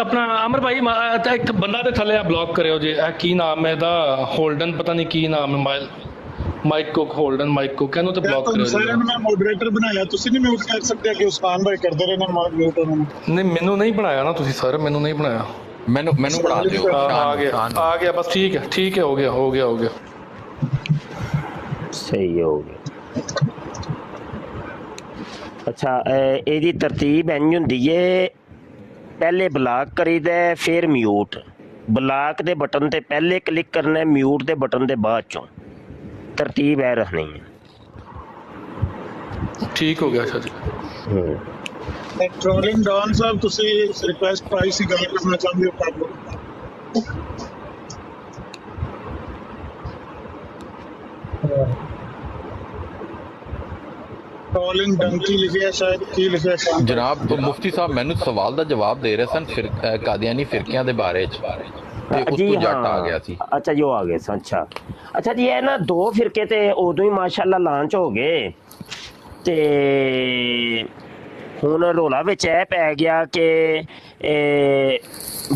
ਆਪਣਾ ਅਮਰ ਭਾਈ ਇੱਕ ਬੰਦਾ ਤੇ ਥੱਲੇ ਬਲੌਕ ਕਰਿਓ ਜੀ। ਇਹ ਕੀ ਨਾਮ ਹੈ ਇਹਦਾ? ਹੋਲਡਨ, ਪਤਾ ਨਹੀਂ ਕੀ ਨਾਮ ਹੈ। ਮਾਈਕ ਕੁਕ, ਹੋਲਡਨ ਮਾਈਕ ਕੁਕ, ਇਹਨੂੰ ਤੇ ਬਲੌਕ ਕਰਿਓ ਜੀ। ਸਾਰਿਆਂ ਨੂੰ ਮੈਂ ਮੋਡਰੇਟਰ ਬਣਾਇਆ, ਤੁਸੀਂ ਨਹੀਂ ਮਿਊਟ ਕਰ ਸਕਦੇ ਕਿ ਉਸਮਾਨ ਭਾਈ ਕਰਦੇ ਰਹੇ ਨੇ ਮਿਊਟ ਉਹਨਾਂ ਨੂੰ। ਨਹੀਂ ਮੈਨੂੰ ਨਹੀਂ ਬਣਾਇਆ ਨਾ ਤੁਸੀਂ ਸਰ, ਮੈਨੂੰ ਨਹੀਂ ਬਣਾਇਆ। ਮੈਨੂੰ ਬਣਾ ਦਿਓ। ਆ ਗਿਆ ਬਸ, ਠੀਕ ਹੈ ਹੋ ਗਿਆ ਸਹੀ ਹੋ ਗਿਆ। ਅੱਛਾ ਇਹਦੀ ਤਰਤੀਬ ਇੰਝ ਹੁੰਦੀ ਏ, ਪਹਿਲੇ ਬਲਾਕ ਕਰੀਦਾ ਫਿਰ ਮਿਊਟ। ਬਲਾਕ ਦੇ ਬਟਨ ਤੇ ਪਹਿਲੇ ਕਲਿੱਕ ਕਰਨਾ, ਮਿਊਟ ਦੇ ਬਟਨ ਦੇ ਬਾਅਦ ਚੋਂ। ਤਰਤੀਬ ਇਹ ਰੱਖਣੀ ਹੈ। ਠੀਕ ਹੋ ਗਿਆ। ਅੱਛਾ ਜੀ। ਟ੍ਰੋਲਿੰਗ ਡੌਨ ਸਾਹਿਬ, ਤੁਸੀਂ ਰਿਕੁਐਸਟ ਪਾਈ ਸੀ, ਗੱਲ ਕਰਨਾ ਚਾਹੁੰਦੇ ਹੋ ਕਰ ਲਓ। ਟ੍ਰੋਲਿੰਗ ਡੰਕੀ ਲਿਖਿਆ ਸ਼ਾਇਦ, ਕੀ ਲਿਖਿਆ ਸ਼ਾਇਦ? ਜਨਾਬ ਮੁਫਤੀ ਸਾਹਿਬ ਮੈਨੂੰ ਸਵਾਲ ਦਾ ਜਵਾਬ ਦੇ ਰਹੇ ਸਨ ਕਾਦੀਆਨੀ ਫਿਰਕਿਆਂ ਦੇ ਬਾਰੇ ਚ, ਤੇ ਉਸ ਤੋਂ ਜੱਟ ਆ ਗਿਆ ਸੀ। ਅੱਛਾ ਜੀ, ਉਹ ਆ ਗਏ ਸਨ। ਅੱਛਾ ਜੀ, ਇਹ ਨਾ 2 ਫਿਰਕੇ ਤੇ ਉਦੋਂ ਹੀ ਮਾਸ਼ਾਅੱਲਾ ਲਾਂਚ ਹੋ ਗਏ, ਤੇ ਹੁਣ ਰੌਲਾ ਵਿੱਚ ਇਹ ਪੈ ਗਿਆ ਕਿ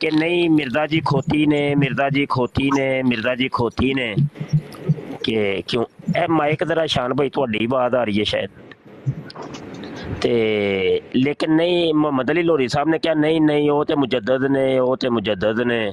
ਕਿ ਨਹੀਂ ਮਿਰਜ਼ਾ ਜੀ ਖੋਤੀ ਨੇ ਕਿ ਕਿਉਂ। ਇਹ ਮਾਈਕ ਜ਼ਰਾ ਸ਼ਾਨ ਭਾਈ ਤੁਹਾਡੀ ਆਵਾਜ਼ ਆ ਰਹੀ ਹੈ ਸ਼ਾਇਦ, ਤੇ ਲੇਕਿਨ ਨਹੀਂ, ਮੁਹੰਮਦ ਅਲੀ ਲੋਰੀ ਸਾਹਿਬ ਨੇ ਕਿਹਾ ਨਹੀਂ ਉਹ ਤੇ ਮੁਜੱਦਦ ਨੇ।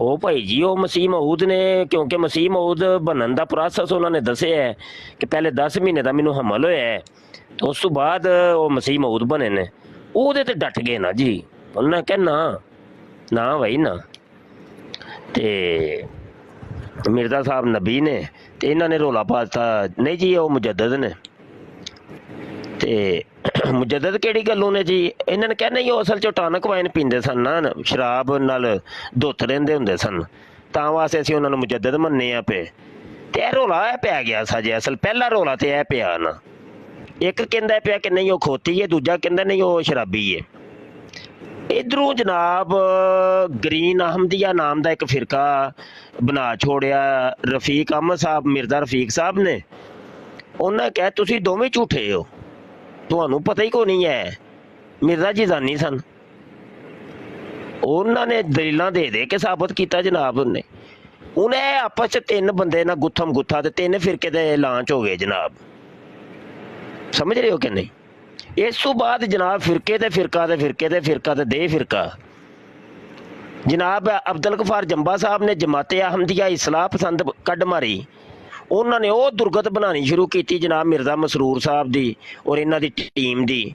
ਉਹ ਭਾਈ ਜੀ ਉਹ ਮਸੀਹ ਮਊਦ ਨੇ, ਕਿਉਂਕਿ ਮਸੀਹ ਮਊਦ ਬਣਨ ਦਾ ਪ੍ਰੋਸੈਸ ਉਹਨਾਂ ਨੇ ਦੱਸਿਆ ਹੈ ਕਿ ਪਹਿਲੇ 10 ਮਹੀਨੇ ਦਾ ਮੈਨੂੰ ਹਮਲ ਹੋਇਆ ਹੈ, ਤੇ ਉਸ ਤੋਂ ਬਾਅਦ ਉਹ ਮਸੀਹ ਮਊਦ ਬਣੇ ਨੇ। ਉਹਦੇ ਤੇ ਡਟ ਗਏ ਨਾ ਜੀ, ਉਹਨਾਂ ਕਿਹਾ ਨਾ ਭਾਈ ਨਾ। ਤੇ ਮਿਰਜ਼ਾ ਸਾਹਿਬ ਨਬੀ ਨੇ, ਤੇ ਇਹਨਾਂ ਨੇ ਰੌਲਾ ਪਾ ਦਿੱਤਾ ਨਹੀਂ ਜੀ ਉਹ ਮੁਜੱਦਦ ਨੇ। ਤੇ ਮੁਜੱਦਦ ਕਿਹੜੀ ਗੱਲੋਂ ਨੇ ਜੀ? ਇਹਨਾਂ ਨੇ ਕਿਹਾ ਨਹੀਂ ਉਹ ਅਸਲ 'ਚ ਟਾਨਕ ਵਾਈਨ ਪੀਂਦੇ ਸਨ ਨਾ, ਸ਼ਰਾਬ ਨਾਲ ਧੁੱਤ ਰਹਿੰਦੇ ਹੁੰਦੇ ਸਨ, ਤਾਂ ਵਾਸਤੇ ਅਸੀਂ ਉਹਨਾਂ ਨੂੰ ਮੁਜੱਦਦ ਮੰਨੇ ਆ ਪਏ। ਤੇ ਇਹ ਰੌਲਾ ਇਹ ਪੈ ਗਿਆ ਸਾਜੇ। ਅਸਲ ਪਹਿਲਾ ਰੌਲਾ ਤੇ ਇਹ ਪਿਆ ਨਾ, ਇੱਕ ਕਹਿੰਦਾ ਪਿਆ ਕਿ ਨਹੀਂ ਉਹ ਖੋਤੀ ਹੈ, ਦੂਜਾ ਕਹਿੰਦਾ ਨਹੀਂ ਉਹ ਸ਼ਰਾਬੀ ਹੈ। ਇੱਧਰੋਂ ਜਨਾਬ ਗਰੀਨ ਅਹਮਦੀਆ ਨਾਮ ਦਾ ਇੱਕ ਫਿਰਕਾ ਬਣਾ ਛੋੜਿਆ ਰਫੀਕ ਅਹਿਮਦ ਸਾਹਿਬ, ਮਿਰਜ਼ਾ ਰਫੀਕ ਸਾਹਿਬ ਨੇ। ਉਹਨਾਂ ਕਿਹਾ ਤੁਸੀਂ ਦੋਵੇਂ ਝੂਠੇ ਹੋ, ਤੁਹਾਨੂੰ ਪਤਾ ਹੀ ਕੋਈ ਨਹੀਂ ਹੈ। ਮਿਰਜ਼ਾ ਜੀ ਜ਼ਾਨੀ ਸਨ, ਉਹਨਾਂ ਨੇ ਦਲੀਲਾਂ ਦੇ ਕੇ ਸਾਬਤ ਕੀਤਾ ਜਨਾਬ। ਉਹਨੇ ਆਪਸ 'ਚ 3 ਬੰਦੇ ਨਾਲ ਗੁੱਥਮ ਗੁੱਥਾ, ਤੇ 3 ਫਿਰਕੇ ਦੇ ਲਾਂਚ ਹੋ ਗਏ ਜਨਾਬ। ਸਮਝ ਰਹੇ ਹੋ ਕਿ ਨਹੀਂ? ਇਸ ਤੋਂ ਬਾਅਦ ਜਨਾਬ ਫਿਰਕੇ ਤੇ ਫਿਰਕਾ ਜਨਾਬ ਅਬਦੁਲ ਗਫਾਰ ਜੰਬਾ ਸਾਹਿਬ ਨੇ ਜਮਾਤੇ ਅਹਮਦੀਆ ਇਸਲਾਹ ਪਸੰਦ ਕੱਢ ਮਾਰੀ। ਉਹਨਾਂ ਨੇ ਉਹ ਦੁਰਗਤ ਬਣਾਉਣੀ ਸ਼ੁਰੂ ਕੀਤੀ ਜਨਾਬ ਮਿਰਜ਼ਾ ਮਸਰੂਰ ਸਾਹਿਬ ਦੀ ਔਰ ਇਹਨਾਂ ਦੀ ਟੀਮ ਦੀ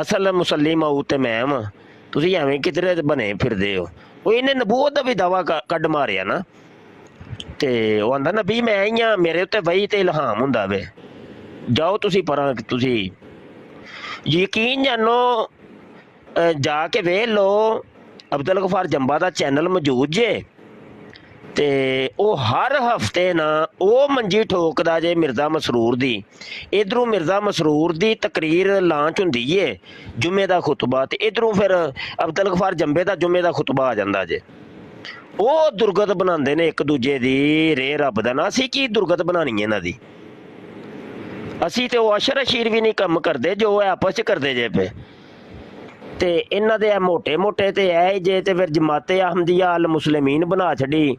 ਅਸਲ ਮੁਸੱਲੀ ਮਊਦ ਤੇ ਮੈਂ ਵਾਂ, ਤੁਸੀਂ ਐਵੇਂ ਕਿਧਰੇ ਬਣੇ ਫਿਰਦੇ ਹੋ। ਉਹ ਇਹਨੇ ਨਬੂਵਤ ਦਾ ਵੀ ਦਾਵਾ ਕੱਢ ਮਾਰਿਆ ਨਾ, ਤੇ ਉਹ ਆਂਦਾ ਨਬੀ ਮੈਂ ਹੀ ਹਾਂ, ਮੇਰੇ ਉੱਤੇ ਵਹੀ ਤੇ ਇਲਹਾਮ ਹੁੰਦਾ ਵੇ, ਜਾਓ ਤੁਸੀਂ ਪਰਾਂ। ਤੁਸੀਂ ਯਕੀਨ ਜਾਨੋ, ਜਾ ਕੇ ਵੇਖ ਲਓ ਅਬਦੁਲ ਗਫਾਰ ਜੰਬਾ ਦਾ ਚੈਨਲ ਮੌਜੂਦ ਜੇ, ਤੇ ਉਹ ਹਰ ਹਫਤੇ ਨਾ ਉਹ ਮੰਜੀ ਠੋਕਦਾ ਜੇ ਮਿਰਜ਼ਾ ਮਸਰੂਰ ਦੀ। ਇਧਰੋਂ ਮਿਰਜ਼ਾ ਮਸਰੂਰ ਦੀ ਤਕਰੀਰ ਲਾਂਚ ਹੁੰਦੀ ਏ ਜੁਮੇ ਦਾ ਖੁਤਬਾ, ਤੇ ਇਧਰੋਂ ਫਿਰ ਅਬਦੁਲ ਗਫਾਰ ਜੰਬੇ ਦਾ ਜੁਮੇ ਦਾ ਖੁਤਬਾ ਆ ਜਾਂਦਾ ਜੇ। ਉਹ ਦੁਰਗਤ ਬਣਾਉਂਦੇ ਨੇ ਇੱਕ ਦੂਜੇ ਦੀ, ਰੇ ਰੱਬ ਦਾ ਨਾ। ਅਸੀਂ ਕੀ ਦੁਰਗਤ ਬਣਾਣੀ ਇਹਨਾਂ ਦੀ? ਅਸੀਂ ਤੇ ਉਹ ਅਸ਼ਰ ਅਸ਼ੀਰ ਵੀ ਨਹੀਂ ਕੰਮ ਕਰਦੇ ਜੋ ਇਹ ਆਪਸ 'ਚ ਕਰਦੇ ਜੇ ਪਏ। ਤੇ ਇਹਨਾਂ ਦੇ ਮੋਟੇ ਮੋਟੇ ਤੇ ਐ ਜੇ, ਤੇ ਫਿਰ ਜਮਾਤੇ ਅਹਮਦੀਆ ਅਲ ਮੁਸਲਿਮੀਨ ਬਣਾ ਛੱਡੀ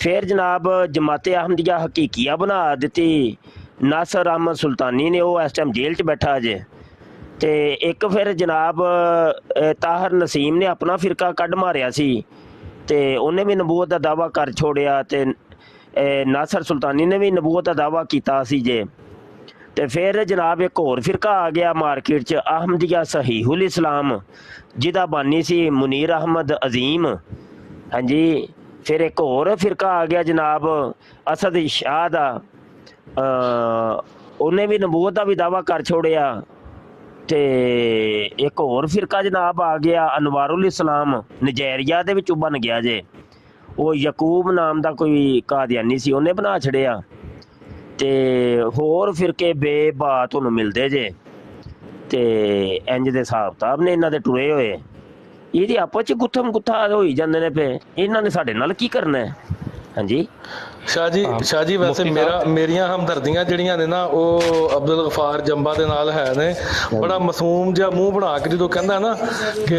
ਫਿਰ ਜਨਾਬ ਜਮਾਤੇ ਅਹਮਦੀਆ ਹਕੀਕੀਆ ਬਣਾ ਦਿੱਤੀ ਨਾਸਰ ਅਹਿਮਦ ਸੁਲਤਾਨੀ ਨੇ, ਉਹ ਇਸ ਟਾਈਮ ਜੇਲ੍ਹ 'ਚ ਬੈਠਾ ਜੇ। ਤੇ ਇੱਕ ਫਿਰ ਜਨਾਬ ਤਾਹਰ ਨਸੀਮ ਨੇ ਆਪਣਾ ਫਿਰਕਾ ਕੱਢ ਮਾਰਿਆ ਸੀ, ਤੇ ਉਹਨੇ ਵੀ ਨਬੂਵਤ ਦਾ ਦਾਅਵਾ ਕਰ ਛੋੜਿਆ, ਤੇ ਨਾਸਰ ਸੁਲਤਾਨੀ ਨੇ ਵੀ ਨਬੂਵਤ ਦਾ ਦਾਅਵਾ ਕੀਤਾ ਸੀ ਜੇ। ਤੇ ਫਿਰ ਜਨਾਬ ਇੱਕ ਹੋਰ ਫਿਰਕਾ ਆ ਗਿਆ ਮਾਰਕੀਟ 'ਚ, ਅਹਮਦੀਆ ਸਹੀਹੁਲ ਇਸਲਾਮ, ਜਿਹਦਾ ਬਾਨੀ ਸੀ ਮੁਨੀਰ ਅਹਿਮਦ ਅਜ਼ੀਮ। ਹਾਂਜੀ, ਫਿਰ ਇੱਕ ਹੋਰ ਫਿਰਕਾ ਆ ਗਿਆ ਜਨਾਬ ਅਸਦ ਸ਼ਾਹ ਦਾ, ਉਹਨੇ ਵੀ ਨਬੂਵਤ ਦਾ ਵੀ ਦਾਅਵਾ ਕਰ ਛੋੜਿਆ। ਤੇ ਇੱਕ ਹੋਰ ਫਿਰਕਾ ਜਨਾਬ ਆ ਗਿਆ ਅਨਵਾਰੁਲ ਇਸਲਾਮ, ਨਜੈਰੀਆ ਦੇ ਵਿੱਚੋਂ ਬਣ ਗਿਆ ਜੇ। ਉਹ ਯਕੂਬ ਨਾਮ ਦਾ ਕੋਈ ਕਾਦੀਆਨੀ ਸੀ, ਉਹਨੇ ਬਣਾ ਛੜਿਆ। ਤੇ ਹੋਰ ਫਿਰਕੇ ਬੇਬਾ ਤੁਹਾਨੂੰ ਮਿਲਦੇ ਜੇ, ਤੇ ਇੰਜ ਦੇ ਹਿਸਾਬ ਕਿਤਾਬ ਨੇ ਇਹਨਾਂ ਦੇ ਟੁਰੇ ਹੋਏ। ਇਹਦੀ ਆਪਸ 'ਚ ਗੁੱਥਮ ਗੁੱਥਾ ਹੋਈ ਜਾਂਦੇ ਨੇ ਪਏ, ਇਹਨਾਂ ਨੇ ਸਾਡੇ ਨਾਲ ਕੀ ਕਰਨਾ ਹੈ? ਹਾਂਜੀ ਸ਼ਾਹ ਜੀ ਵੈਸੇ ਮੇਰੀਆਂ ਹਮਦਰਦੀਆਂ ਜਿਹੜੀਆਂ ਨੇ ਨਾ ਉਹ ਅਬਦੁਲ ਗਫਾਰ ਜੰਬਾ ਦੇ ਨਾਲ ਹੈ ਨੇ। ਬੜਾ ਮਾਸੂਮ ਜਿਹਾ ਮੂੰਹ ਬਣਾ ਕੇ ਜਦੋਂ ਕਹਿੰਦਾ ਨਾ ਕਿ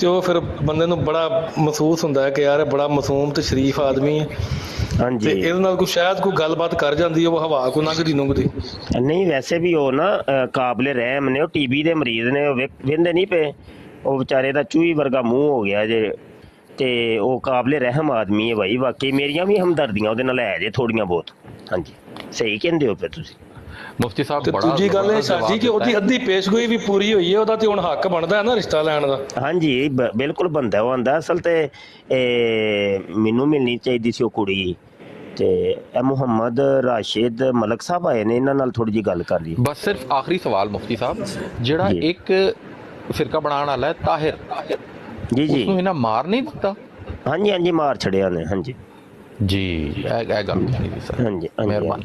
ਤੇ ਉਹ ਫਿਰ ਬੰਦੇ ਨੂੰ ਬੜਾ ਮਹਿਸੂਸ ਹੁੰਦਾ ਹੈ ਕਿ ਯਾਰ ਬੜਾ ਮਾਸੂਮ ਤੇ ਸ਼ਰੀਫ ਆਦਮੀ ਹੈ। ਹਾਂਜੀ, ਤੇ ਇਹਦੇ ਨਾਲ ਕੋਈ ਸ਼ਾਇਦ ਕੋਈ ਗੱਲਬਾਤ ਕਰ ਜਾਂਦੀ ਹੈ, ਉਹ ਹਵਾ ਕੋ ਲੰਘਦੀ ਨੁੰਘਦੀ ਨਹੀਂ। ਵੈਸੇ ਵੀ ਉਹ ਨਾ ਕਾਬਲੇ ਰਹਿਮ ਨੇ, ਉਹ ਟੀਬੀ ਦੇ ਮਰੀਜ਼ ਨੇ, ਉਹ ਵੇਂਦੇ ਨਹੀਂ ਪਏ। ਉਹ ਵਿਚਾਰੇ ਦਾ ਚੂਹੀ ਵਰਗਾ ਮੂੰਹ ਹੋ ਗਿਆ ਜੇ, ਤੇ ਉਹ ਕਾਬਲੇ ਰਹਿਮ ਆਦਮੀ ਹੈ ਭਾਈ। ਵਾਕਈ ਮੇਰੀਆਂ ਵੀ ਹਮਦਰਦੀਆਂ ਉਹਦੇ ਨਾਲ ਹੈ ਜੇ ਥੋੜੀਆਂ ਬਹੁਤ। ਹਾਂਜੀ, ਸਹੀ ਕਹਿੰਦੇ ਹੋ ਫਿਰ ਤੁਸੀਂ ਮੁਫਤੀ ਸਾਹਿਬ। ਤੇ ਦੂਜੀ ਗੱਲ ਇਹ ਸ਼ਾਹ ਜੀ ਕਿ ਉਹਦੀ ਅੱਧੀ ਪੇਸ਼ਗੋਈ ਵੀ ਪੂਰੀ ਹੋਈ ਹੈ, ਉਹਦਾ ਤੇ ਹੁਣ ਹੱਕ ਬਣਦਾ ਹੈ ਨਾ ਰਿਸ਼ਤਾ ਲੈਣ ਦਾ। ਹਾਂਜੀ ਬਿਲਕੁਲ ਬਣਦਾ। ਉਹ ਆਂਦਾ ਅਸਲ ਤੇ ਮੈਨੂੰ ਮਿਲਣੀ ਚਾਹੀਦੀ ਸੀ ਉਹ ਕੁੜੀ। ਤੇ ਇਹ ਮੁਹੰਮਦ ਰਾਸ਼ਿਦ ਮਲਕ ਸਾਹਿਬ ਆਏ ਨੇ, ਇਹਨਾਂ ਨਾਲ ਥੋੜੀ ਜਿਹੀ ਗੱਲ ਕਰ ਲਈ। ਬਸ ਸਿਰਫ ਆਖਰੀ ਸਵਾਲ ਮੁਫਤੀ ਸਾਹਿਬ, ਜਿਹੜਾ ਇੱਕ ਫਿਰਕਾ ਬਣਾਉਣ ਵਾਲਾ ਹੈ ਤਾਹਿਰ ਜੀ ਜੀ, ਉਸਨੂੰ ਇਹਨਾਂ ਮਾਰ ਨਹੀਂ ਦਿੱਤਾ? ਹਾਂਜੀ ਹਾਂਜੀ, ਮਾਰ ਛੜਿਆ ਨੇ। ਹਾਂਜੀ ਜੀ, ਇਹ ਗੱਲ ਨਹੀਂ ਸੀ ਸਰ। ਹਾਂਜੀ, ਮਿਹਰਬਾਨੀ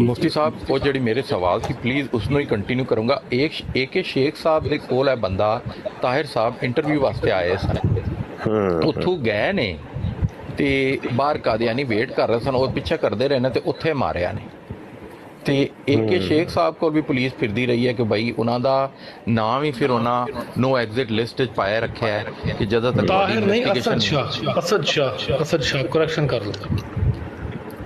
ਮੁਫਤੀ ਸਾਹਿਬ ਉਹ ਜਿਹੜੀ ਮੇਰੇ ਸਵਾਲ ਸੀ ਪਲੀਜ਼ ਉਸਨੂੰ ਹੀ ਕੰਟੀਨਿਊ ਕਰੂੰਗਾ। ਇੱਕ ਸ਼ੇਖ ਸਾਹਿਬ ਦੇ ਕੋਲ ਹੈ ਬੰਦਾ ਤਾਹਿਰ ਸਾਹਿਬ, ਇੰਟਰਵਿਊ ਵਾਸਤੇ ਆਏ ਸਨ, ਉੱਥੋਂ ਗਏ ਨੇ ਤੇ ਬਾਹਰ ਕਾਦੀਆਨੀ ਵੇਟ ਕਰ ਰਹੇ ਸਨ, ਉਹ ਪਿੱਛੇ ਕਰਦੇ ਰਹੇ ਨੇ ਤੇ ਉੱਥੇ ਮਾਰਿਆ ਨੇ। ਤੇ ਇੱਕ ਸ਼ੇਖ ਸਾਹਿਬ ਕੋਲ ਵੀ ਪੁਲਿਸ ਫਿਰਦੀ ਰਹੀ ਹੈ ਕਿ ਭਾਈ ਉਹਨਾਂ ਦਾ ਨਾਮ ਹੀ ਫਿਰ ਉਹਨਾਂ ਨੋ ਐਗਜ਼ਿਟ ਲਿਸਟ 'ਚ ਪਾਇਆ ਰੱਖਿਆ ਹੈ ਕਿ ਜਦੋਂ ਤੱਕ ਤਾਹਿਰ ਨਹੀਂ, ਅਸਦ ਸ਼ਾਹ ਕਰੈਕਸ਼ਨ ਕਰ ਲਓ।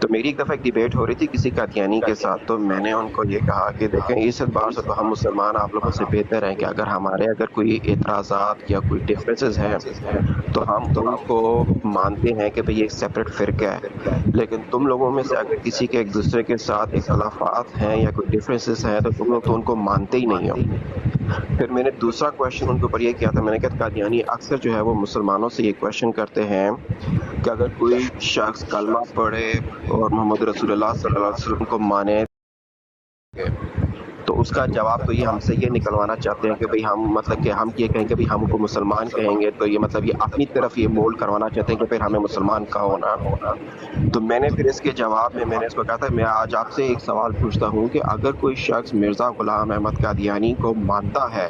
تو میری ایک دفعہ ایک ڈیبیٹ ہو رہی تھی کسی قادیانی کے ساتھ، تو میں نے ان کو یہ کہا کہ دیکھیں اس اعتبار سے تو ہم مسلمان آپ لوگوں سے بہتر ہیں کہ اگر ہمارے کوئی اعتراضات یا کوئی ڈفرینسز ہیں تو ہم ان کو مانتے ہیں کہ بھئی یہ ایک سیپریٹ فرقہ ہے، لیکن تم لوگوں میں سے اگر کسی کے ایک دوسرے کے ساتھ اختلافات ہیں یا کوئی ڈفرینسز ہیں تو تم لوگ تو ان کو مانتے ہی نہیں ہو۔ پھر میں نے دوسرا کویشچن ان کے اوپر یہ کیا تھا، میں نے کہا قادیانی اکثر جو ہے وہ مسلمانوں سے یہ کویشچن کرتے ہیں کہ اگر کوئی شخص کلمہ پڑھے اور محمد رسول اللہ صلی اللہ علیہ وسلم کو مانے تو اس کا جواب تو یہ ہم سے یہ نکلوانا چاہتے ہیں کہ بھئی ہم مطلب کہ ہم یہ کہیں کہ بھئی ہم کو مسلمان کہیں گے تو یہ مطلب یہ اپنی طرف یہ مولڈ کروانا چاہتے ہیں کہ پھر ہمیں مسلمان کہو نا۔ تو میں نے پھر اس کے جواب میں نے اس کو کہا تھا میں آج آپ سے ایک سوال پوچھتا ہوں کہ اگر کوئی شخص مرزا غلام احمد قادیانی کو مانتا ہے،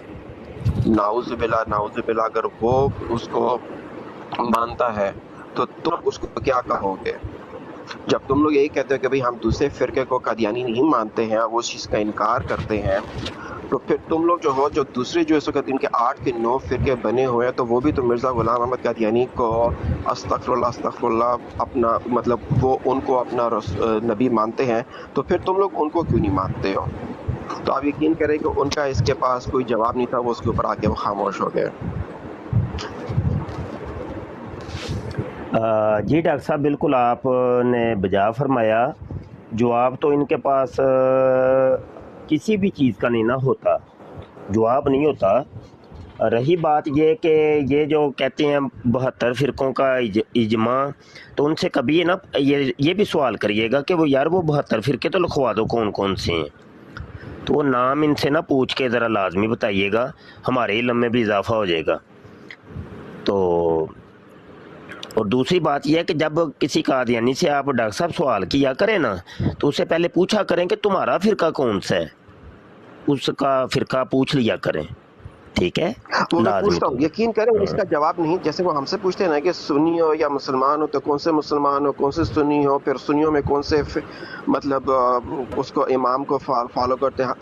نعوذ باللہ اگر وہ اس کو مانتا ہے تو تم اس کو کیا کہو گے؟ جب تم لوگ یہی کہتے ہو کہ بھئی ہم دوسرے فرقے کو قادیانی نہیں مانتے ہیں، وہ اس چیز کا انکار کرتے ہیں، تو پھر تم لوگ جو ہو جو دوسرے جو اس وقت ان کے 8 کے 9 فرقے بنے ہوئے ہیں تو وہ بھی تو مرزا غلام احمد قادیانی کو استغفر اللہ اپنا مطلب وہ ان کو اپنا نبی مانتے ہیں، تو پھر تم لوگ ان کو کیوں نہیں مانتے ہو؟ تو آپ یقین کریں کہ ان کا اس کے پاس کوئی جواب نہیں تھا، وہ اس کے اوپر آ کے وہ خاموش ہو گئے۔ جی ڈاکٹر صاحب بالکل آپ نے بجا فرمایا، جواب تو ان کے پاس کسی بھی چیز کا نہیں نہ ہوتا، جواب نہیں ہوتا۔ رہی بات یہ کہ یہ جو کہتے ہیں 72 فرقوں کا اجماع، تو ان سے کبھی نا یہ بھی سوال کریے گا کہ وہ یار وہ 72 فرقے تو لکھوا دو کون کون سے ہیں، تو وہ نام ان سے نہ پوچھ کے ذرا لازمی بتائیے گا، ہمارے علم میں بھی اضافہ ہو جائے گا۔ تو اور دوسری بات یہ ہے کہ جب کسی قادیانی سے آپ ڈاکٹر صاحب سوال کیا کریں نا تو اس سے پہلے پوچھا کریں کہ تمہارا فرقہ کون سا ہے، اس کا فرقہ پوچھ لیا کریں، ٹھیک ہے؟ وہ میں پوچھتا ہوں، یقین کریں اس کا جواب نہیں، جیسے وہ ہم سے پوچھتے ہیں نا کہ سنی ہو یا مسلمان ہو، تو کون سے مسلمان ہو، کون سے سنی ہو، پھر سنیوں میں کون سے مطلب اس کو امام کو فالو کرتے ہیں،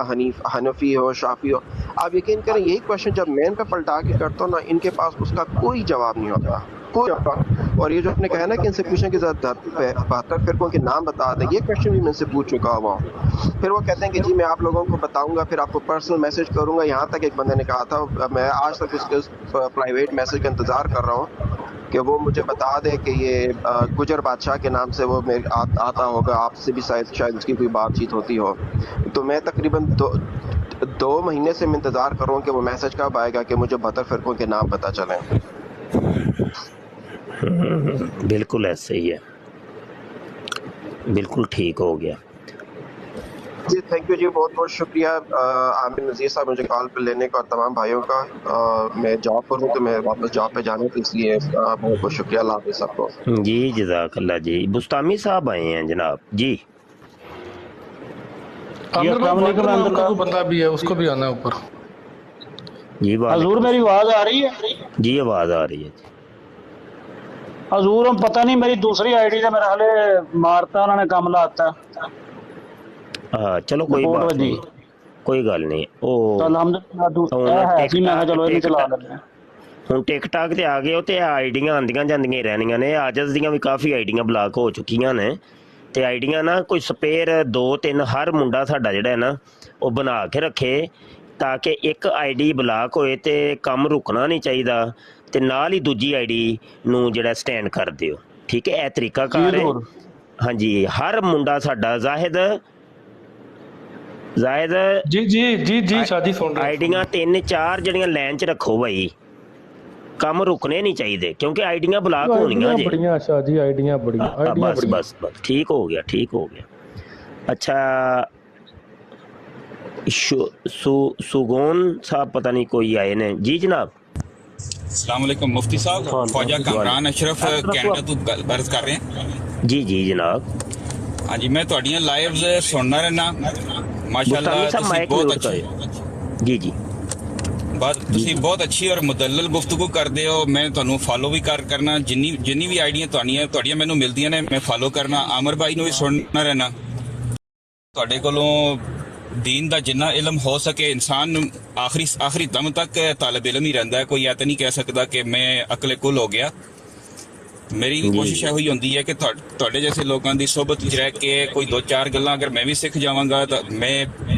حنفی ہو شافی ہو۔ آپ یقین کریں یہی کویشچن جب میں ان پہ پلٹا کے کرتا ہوں نا، ان کے پاس اس کا کوئی جواب نہیں ہوتا، کوئی جواب۔ اور یہ جو آپ نے کہا نا کہ ان سے پوچھیں کہ 72 فرقوں کے نام بتا دیں، یہ کویشچن بھی میں ان سے پوچھ چکا ہوا ہوں۔ پھر وہ کہتے ہیں کہ جی میں آپ لوگوں کو بتاؤں گا، پھر آپ کو پرسنل میسج کروں گا، یہاں تک ایک بندے نے کہا تھا میں آج تک اس کے پرائیویٹ میسج کا انتظار کر رہا ہوں کہ وہ مجھے بتا دے کہ یہ گجر بادشاہ کے نام سے وہ آتا ہوگا، آپ سے بھی شاید اس کی کوئی بات چیت ہوتی ہو۔ تو میں تقریباً 2 مہینے سے میں انتظار کر رہا ہوں کہ وہ میسج کب آئے گا کہ مجھے 72 فرقوں کے نام پتہ چلیں۔ بالکل ایسے ہی ہے، بالکل ٹھیک ہو گیا۔ جی تھینک یو جی، بہت بہت شکریہ عامر نذیر صاحب مجھے کال پہ لینے کا، اور تمام بھائیوں کا۔ میں جاب پر ہوں تو میں واپس جاب پہ جانے تو اس لیے بہت بہت شکریہ، اللہ حافظ سب کو۔ جی جزاک اللہ جی۔ بستامی صاحب آئے ہیں جناب جی۔ عامر بندہ بھی ہے، اس کو بھی آنا ہے اوپر۔ جی حضور میری آواز آ رہی ہے؟ جی آواز آ رہی ہے جی۔ حضور ہم پتہ نہیں میری دوسری آئی ڈی سے میرا حالے مارتا انہوں نے کام لاتا ہے۔ ہاں چلو کوئی بات نہیں، کوئی گل نہیں۔ ہوں ٹک ٹاک تے آ گئے ہو تے آئیڈیاں آندیاں جاندیاں رہنیاں نے، آجز دیاں بھی کافی آئیڈیاں بلاک ہو چکیاں نے، تے آئیڈیاں نا کوئی سپیئر 2-3 ہر منڈا ساڈا جڑا ہے نا وہ بنا کے رکھے تاکہ ایک آئی ڈی بلاک ہوئے تے کم رکنا نہیں چاہیے تے نال ہی دوجی آئی ڈی نو جڑا سٹینڈ کر دیو، ٹھیک ہے؟ اے طریقہ کار ہے۔ ہاں جی ہر منڈا ساڈا زاہد جی جی جی جی شادی سن رہا آئیڈیاں 3-4 جڑیاں لائن چ رکھو بھائی، کم رکنے نہیں چاہیے کیونکہ آئیڈیاں بلاک ہونیاں جی۔ بس بس بس ٹھیک ہو گیا، ٹھیک ہو گیا۔ اچھا سوگون صاحب پتہ نہیں کوئی آئے نے جی جناب۔ السلام علیکم مفتی صاحب، خواجہ کامران اشرف کینیڈا تو برز کر رہے ہیں جی۔ جی جناب۔ ہاں جی میں تہاڈیاں لائیوز سننا رہنا، ماشاءاللہ تسی بہت اچھی جی جی تسی بہت اچھی اور مدلل گفتگو کرتے ہو، میں تہنوں فالو بھی کرنا، جنی بھی آئیڈیاں تہاڈیاں مینوں ملدیاں نے میں فالو کرنا، عامر بھائی نوں بھی سننا رہنا۔ تہاڈے کولوں دین دا جنہ علم ہو سکے، انسان آخری دم تک طالب علم ہی رہندا ہے، کوئی یہ تو نہیں کہہ سکتا کہ میں عقل کل ہو گیا۔ ਮੇਰੀ ਵੀ ਕੋਸ਼ਿਸ਼ ਇਹੋ ਹੀ ਹੁੰਦੀ ਹੈ ਕਿ ਤੁਹਾਡੇ ਜੈਸੇ ਲੋਕਾਂ ਦੀ ਸਹਬਤ ਵਿੱਚ ਰਹਿ ਕੇ ਕੋਈ 2-4 ਗੱਲਾਂ ਅਗਰ ਮੈਂ ਵੀ ਸਿੱਖ ਜਾਵਾਂਗਾ ਤਾਂ ਮੈਂ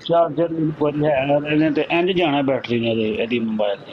ਚਾਰਜਰ ਇਹਨੇ ਤੇ ਇੰਜ ਜਾਣਾ ਬੈਟਰੀ ਨੇ ਇਹਦੀ ਮੋਬਾਈਲ ਤੇ।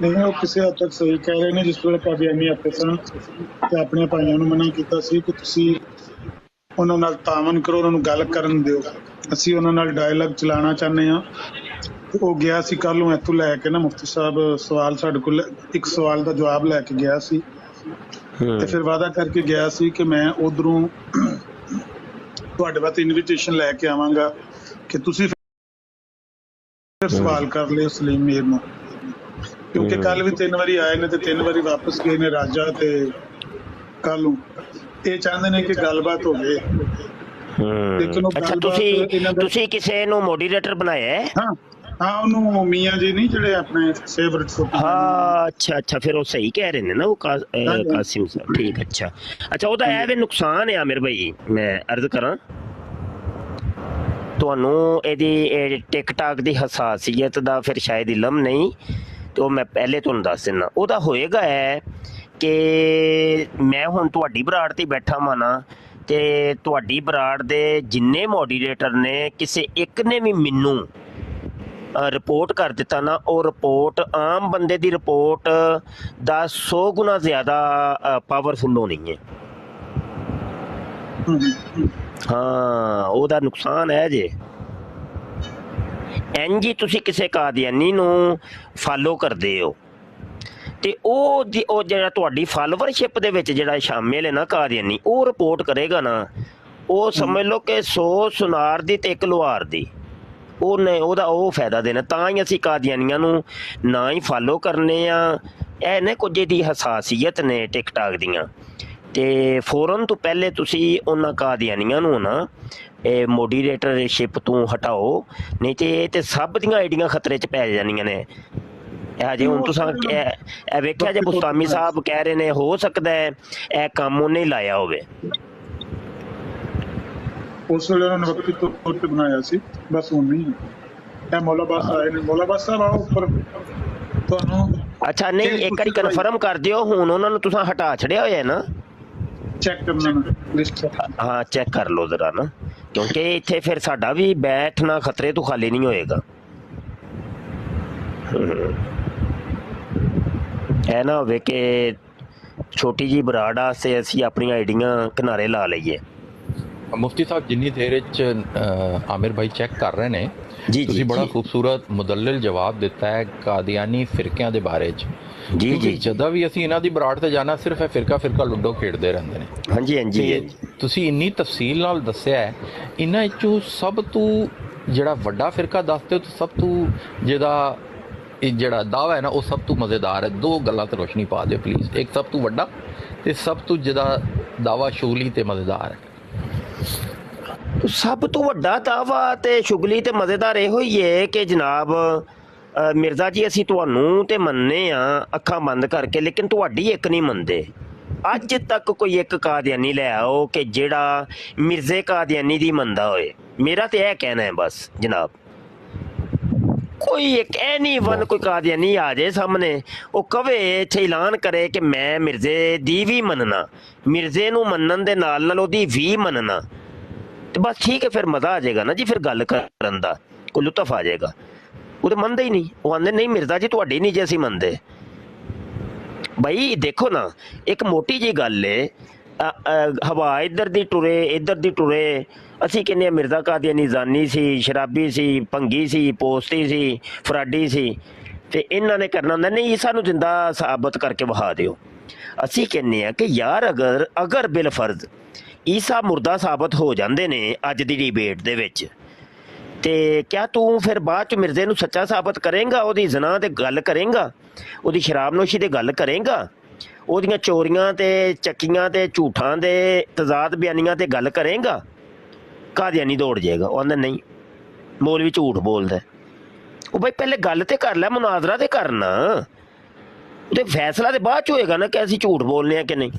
ਨਹੀਂ ਉਹ ਕਿਸੇ ਹੱਦ ਤੱਕ ਸਹੀ ਕਹਿ ਰਹੇ ਨੇ। ਜਿਸ ਵੇਲੇ ਕਾਦੀਆਨੀ ਆਪੇ ਸਨ ਤੇ ਆਪਣੇ ਭਾਈਆਂ ਨੂੰ ਮਨਾ ਕੀਤਾ ਸੀ ਕਿ ਤੁਸੀਂ ਉਹਨਾਂ ਨਾਲ ਤਾਮਨ ਕਰੋ, ਉਹਨਾਂ ਨੂੰ ਗੱਲ ਕਰਨ ਦਿਓ, ਅਸੀਂ ਉਹਨਾਂ ਨਾਲ ਡਾਇਲੌਗ ਚਲਾਉਣਾ ਚਾਹੁੰਦੇ ਹਾਂ। ਤੇ ਉਹ ਗਿਆ ਸੀ ਕੱਲ ਨੂੰ ਇੱਥੋਂ ਲੈ ਕੇ ਨਾ, ਮੁਫਤੀ ਸਾਹਿਬ ਸਵਾਲ ਸਾਡੇ ਕੋਲ ਇੱਕ ਸਵਾਲ ਦਾ ਜਵਾਬ ਲੈ ਕੇ ਗਿਆ ਸੀ ਤੇ ਫਿਰ ਵਾਅਦਾ ਕਰਕੇ ਗਿਆ ਸੀ ਕਿ ਮੈਂ ਉਧਰੋਂ ਤੁਹਾਡੇ ਵਾਸਤੇ ਇਨਵੀਟੇਸ਼ਨ ਲੈ ਕੇ ਆਵਾਂਗਾ ਕਿ ਤੁਸੀਂ ਫਿਰ ਸਵਾਲ ਕਰ ਲਿਓ ਸਲੀਮ ਮੀਰ ਨੂੰ, ਕਿਉਂਕਿ ਕੱਲ ਵੀ 3 ਵਾਰੀ ਆਏ ਨੇ ਤੇ 3 ਵਾਰੀ ਵਾਪਸ ਗਏ ਨੇ ਰਾਜਾ ਤੇ ਕੱਲ ਨੂੰ ਇਹ ਚਾਹੁੰਦੇ ਨੇ ਕਿ ਗੱਲਬਾਤ ਹੋਵੇ। ਅੱਛਾ, ਤੁਸੀਂ ਕਿਸੇ ਨੂੰ ਮੋਡਰੇਟਰ ਬਣਾਇਆ ਹੈ? ਹਾਂ ਉਹਨੂੰ ਮੀਆਂ ਜੀ ਨਹੀਂ ਜਿਹੜੇ ਆਪਣੇ ਫੇਵਰਿਟ ਹਾਂ, ਅੱਛਾ ਫਿਰ ਉਹ ਸਹੀ ਕਹਿ ਰਹੇ ਨੇ ਨਾ ਉਹ ਕਾਸਿਮ ਸਾਹਿਬ। ਠੀਕ, ਅੱਛਾ ਉਹਦਾ ਇਹ ਵੀ ਨੁਕਸਾਨ ਹੈ ਆਮਿਰ ਭਾਈ, ਮੈਂ ਅਰਜ਼ ਕਰਾਂ ਤੁਹਾਨੂੰ ਇਹਦੀ ਟਿਕਟਾਕ ਦੀ ਹਸਾਸੀਅਤ ਦਾ ਫਿਰ ਸ਼ਾਇਦ ਇਲਮ ਨਹੀਂ, ਤੇ ਉਹ ਮੈਂ ਪਹਿਲੇ ਤੁਹਾਨੂੰ ਦੱਸ ਦਿੰਦਾ। ਉਹਦਾ ਹੋਏਗਾ ਹੈ ਕਿ ਮੈਂ ਹੁਣ ਤੁਹਾਡੀ ਬਰਾੜ ਤੇ ਬੈਠਾ ਮਾਨਾ ਤੇ ਤੁਹਾਡੀ ਬਰਾੜ ਦੇ ਜਿੰਨੇ ਮੋਡਰੇਟਰ ਨੇ ਕਿਸੇ ਇੱਕ ਨੇ ਵੀ ਮੈਨੂੰ ਰਿਪੋਰਟ ਕਰ ਦਿੱਤਾ ਨਾ, ਉਹ ਰਿਪੋਰਟ ਆਮ ਬੰਦੇ ਦੀ ਰਿਪੋਰਟ ਦਾ 100 ਗੁਣਾ ਜ਼ਿਆਦਾ ਪਾਵਰਫੁਲ ਹੋਣੀ ਹੈ। ਹਾਂ, ਉਹਦਾ ਨੁਕਸਾਨ ਹੈ ਜੇ ਇੰਝ ਹੀ ਤੁਸੀਂ ਕਿਸੇ ਕਾਦੀਆਨੀ ਨੂੰ ਫਾਲੋ ਕਰਦੇ ਹੋ ਤੇ ਉਹ ਜਿਹੜਾ ਤੁਹਾਡੀ ਫਾਲੋਵਰਸ਼ਿਪ ਦੇ ਵਿੱਚ ਜਿਹੜਾ ਸ਼ਾਮਿਲ ਹੈ ਨਾ ਕਾਦੀਆਨੀ, ਉਹ ਰਿਪੋਰਟ ਕਰੇਗਾ ਨਾ, ਉਹ ਸਮਝ ਲਓ ਕਿ 100 ਸੁਨਾਰ ਦੀ ਤੇ 1 ਲੁਹਾਰ ਦੀ, ਉਹਨੇ ਉਹਦਾ ਉਹ ਫਾਇਦਾ ਦੇਣਾ। ਤਾਂ ਹੀ ਅਸੀਂ ਕਾਦੀਆਨੀਆਂ ਨੂੰ ਨਾ ਹੀ ਫਾਲੋ ਕਰਨੇ ਆ। ਇਹ ਨੇ ਕੁਝ ਦੀ ਹਸਾਸੀਅਤ ਨੇ ਟਿਕਟਾਕ ਦੀਆਂ, ਤੇ ਫੌਰਨ ਤੋਂ ਪਹਿਲੇ ਤੁਸੀਂ ਉਹਨਾਂ ਕਾਦੀਆਨੀਆਂ ਨੂੰ ਨਾ ਇਹ ਮੋਡਰੇਟਰਸ਼ਿਪ ਤੋਂ ਹਟਾਓ, ਨਹੀਂ ਤੇ ਇਹ ਤੇ ਸਭ ਦੀਆਂ ਆਈਡੀਆਂ ਖਤਰੇ 'ਚ ਪੈ ਜਾਣੀਆਂ ਨੇ। ਹਜੇ ਹੁਣ ਤੁਸੀਂ ਇਹ ਵੇਖਿਆ ਜੇ ਮੁਸਤਾਮੀ ਸਾਹਿਬ ਕਹਿ ਰਹੇ ਨੇ ਹੋ ਸਕਦਾ ਹੈ ਇਹ ਕੰਮ ਉਹਨੇ ਲਾਇਆ ਹੋਵੇ। ਉਸ ਵੇਲੇ ਉਹਨਾਂ ਨੇ ਵਕਤੀ ਤੌਰ ਤੇ ਬਣਾਇਆ ਸੀ, ਬਸ ਹੁਣ ਨਹੀਂ। ਇਹ ਮੌਲਾਬਾਦ ਆਏ ਨੇ, ਮੌਲਾਬਾਦ ਸਾਹਿਬ ਆਓ ਉੱਪਰ ਤੁਹਾਨੂੰ। ਅੱਛਾ, ਨਹੀਂ ਇੱਕ ਵਾਰੀ ਕਨਫਰਮ ਕਰ ਦਿਓ, ਹੁਣ ਉਹਨਾਂ ਨੂੰ ਤੁਸੀਂ ਹਟਾ ਛੜਿਆ ਹੋਇਆ ਨਾ? ਚੈੱਕ ਕਰਨਾ ਲਿਸਟ। ਹਾਂ, ਚੈੱਕ ਕਰ ਲਓ ਜ਼ਰਾ ਨਾ, ਕਿਉਂਕਿ ਇੱਥੇ ਫਿਰ ਸਾਡਾ ਵੀ ਬੈਠਣਾ ਖਤਰੇ ਤੋਂ ਖਾਲੀ ਨਹੀਂ ਹੋਏਗਾ। ਇਹ ਨਾ ਹੋਵੇ ਕਿ ਛੋਟੀ ਜੀ ਬਰਾੜ ਵਾਸਤੇ ਅਸੀਂ ਆਪਣੀਆਂ ਆਈਡੀਆਂ ਕਿਨਾਰੇ ਲਾ ਲਈਏ। ਮੁਫਤੀ ਸਾਹਿਬ ਜਿੰਨੀ ਦੇਰ ਵਿੱਚ ਆਮਿਰ ਭਾਈ ਚੈੱਕ ਕਰ ਰਹੇ ਨੇ, ਤੁਸੀਂ ਬੜਾ ਖੂਬਸੂਰਤ ਮੁਦੱਲਲ ਜਵਾਬ ਦਿੱਤਾ ਹੈ ਕਾਦੀਆਨੀ ਫਿਰਕਿਆਂ ਦੇ ਬਾਰੇ 'ਚ। ਜੀ ਜਦੋਂ ਵੀ ਅਸੀਂ ਇਹਨਾਂ ਦੀ ਬਰਾੜ ਤੇ ਜਾਣਾ, ਸਿਰਫ ਇਹ ਫਿਰਕਾ ਲੁੱਡੋ ਖੇਡਦੇ ਰਹਿੰਦੇ ਨੇ। ਹਾਂਜੀ ਤੁਸੀਂ ਇੰਨੀ ਤਫਸੀਲ ਨਾਲ ਦੱਸਿਆ ਹੈ। ਇਹਨਾਂ ਵਿੱਚੋਂ ਸਭ ਤੋਂ ਜਿਹੜਾ ਵੱਡਾ ਫਿਰਕਾ ਦੱਸਦੇ ਹੋ, ਸਭ ਤੋਂ ਜਿਹੜਾ ਦਾਵਾ ਹੈ ਨਾ, ਉਹ ਸਭ ਤੋਂ ਮਜ਼ੇਦਾਰ ਹੈ। 2 ਗੱਲਾਂ ਤੇ ਰੋਸ਼ਨੀ ਪਾ ਦਿਓ ਪਲੀਜ਼, ਇੱਕ ਸਭ ਤੋਂ ਵੱਡਾ ਤੇ ਸਭ ਤੋਂ ਜਿਹਦਾ ਦਾਵਾ ਸ਼ੁਗਲੀ ਤੇ ਮਜ਼ੇਦਾਰ ਹੈ। ਸਭ ਤੋਂ ਵੱਡਾ ਦਾਵਾ ਤੇ ਸ਼ੁਗਲੀ ਤੇ ਮਜ਼ੇਦਾਰ ਇਹੋ ਹੀ ਹੈ ਕਿ ਜਨਾਬ ਮਿਰਜ਼ਾ ਜੀ ਅਸੀਂ ਤੁਹਾਨੂੰ ਤੇ ਮੰਨਨੇ ਆ ਅੱਖਾਂ ਬੰਦ ਕਰਕੇ, ਲੇਕਿਨ ਤੁਹਾਡੀ ਇੱਕ ਨਹੀਂ ਮੰਨਦੇ। ਅੱਜ ਤੱਕ ਕੋਈ ਇੱਕ ਕਾਦੀਆਨੀ ਲੈ ਆਓ ਕਿ ਜਿਹੜਾ ਮਿਰਜ਼ੇ ਕਾਦੀਆਨੀ ਦੀ ਮੰਨਦਾ ਹੋਏ। ਮੇਰਾ ਤੇ ਇਹ ਕਹਿਣਾ ਹੈ ਬਸ ਜਨਾਬ, ਕੋਈ ਇੱਕ ਐਨੀਵਨ ਕੋਈ ਕਾਦੀਆਨੀ ਆ ਜਾਏ ਸਾਹਮਣੇ, ਉਹ ਕਵੇ ਇੱਥੇ ਐਲਾਨ ਕਰੇ ਕਿ ਮੈਂ ਮਿਰਜ਼ੇ ਦੀ ਵੀ ਮੰਨਣਾ, ਮਿਰਜ਼ੇ ਨੂੰ ਮੰਨਣ ਦੇ ਨਾਲ ਉਹਦੀ ਵੀ ਮੰਨਣਾ, ਤੇ ਬਸ ਠੀਕ ਹੈ, ਫਿਰ ਮਜ਼ਾ ਆ ਜਾਏਗਾ ਨਾ ਜੀ, ਫਿਰ ਗੱਲ ਕਰਨ ਦਾ ਕੋਈ ਲੁਤਫ ਆ ਜਾਏਗਾ। ਉਹ ਤਾਂ ਮੰਨਦੇ ਹੀ ਨਹੀਂ, ਉਹ ਆਂਦੇ ਨਹੀਂ ਮਿਰਜ਼ਾ ਜੀ ਤੁਹਾਡੀ ਨਹੀਂ ਜੇ ਅਸੀਂ ਮੰਨਦੇ। ਬਈ ਦੇਖੋ ਨਾ, ਇੱਕ ਮੋਟੀ ਜੀ ਗੱਲ ਏ, ਹਵਾ ਇੱਧਰ ਦੀ ਟੁਰੇ, ਅਸੀਂ ਕਹਿੰਦੇ ਮਿਰਜ਼ਾ ਕਾਦੀਆਨੀ ਜ਼ਾਨੀ ਸੀ, ਸ਼ਰਾਬੀ ਸੀ, ਭੰਗੀ ਸੀ, ਪੋਸਤੀ ਸੀ, ਫਰਾਡੀ ਸੀ, ਤੇ ਇਹਨਾਂ ਨੇ ਕਰਨਾ ਹੁੰਦਾ ਨਹੀਂ ਸਾਨੂੰ ਜਿੰਦਾ ਸਾਬਤ ਕਰਕੇ ਵਿਖਾ ਦਿਓ। ਅਸੀਂ ਕਹਿੰਦੇ ਆ ਕਿ ਯਾਰ ਅਗਰ ਬਿਲਫਰਜ਼ ਈਸਾ ਮੁਰਦਾ ਸਾਬਤ ਹੋ ਜਾਂਦੇ ਨੇ ਅੱਜ ਦੀ ਡਿਬੇਟ ਦੇ ਵਿੱਚ, ਤੇ ਕਿਆ ਤੂੰ ਫਿਰ ਬਾਅਦ ਚ ਮਿਰਜ਼ੇ ਨੂੰ ਸੱਚਾ ਸਾਬਤ ਕਰੇਂਗਾ? ਉਹਦੀ ਜ਼ਨਾ ਤੇ ਗੱਲ ਕਰੇਂਗਾ, ਉਹਦੀ ਸ਼ਰਾਬਨੋਸ਼ੀ ਤੇ ਗੱਲ ਕਰੇਂਗਾ, ਉਹਦੀਆਂ ਚੋਰੀਆਂ ਤੇ ਚੱਕੀਆਂ ਤੇ ਝੂਠਾਂ ਦੇ ਤਜ਼ਾਦ ਬਿਆਨੀਆਂ ਤੇ ਗੱਲ ਕਰੇਂਗਾ? ਕਾਦੀਆਨੀ ਦੌੜ ਜਾਏਗਾ, ਉਹ ਆਂਦਾ ਨਹੀਂ ਮੌਲਵੀ ਝੂਠ ਬੋਲਦਾ। ਉਹ ਬਈ ਪਹਿਲੇ ਗੱਲ ਤੇ ਕਰ ਲੈ, ਮੁਨਾਜ਼ਰਾ ਤੇ ਕਰਨਾ, ਉਹਦੇ ਫੈਸਲਾ ਤੇ ਬਾਅਦ ਚ ਹੋਏਗਾ ਨਾ ਕਿ ਅਸੀਂ ਝੂਠ ਬੋਲਨੇ ਆ ਕਿ ਨਹੀਂ।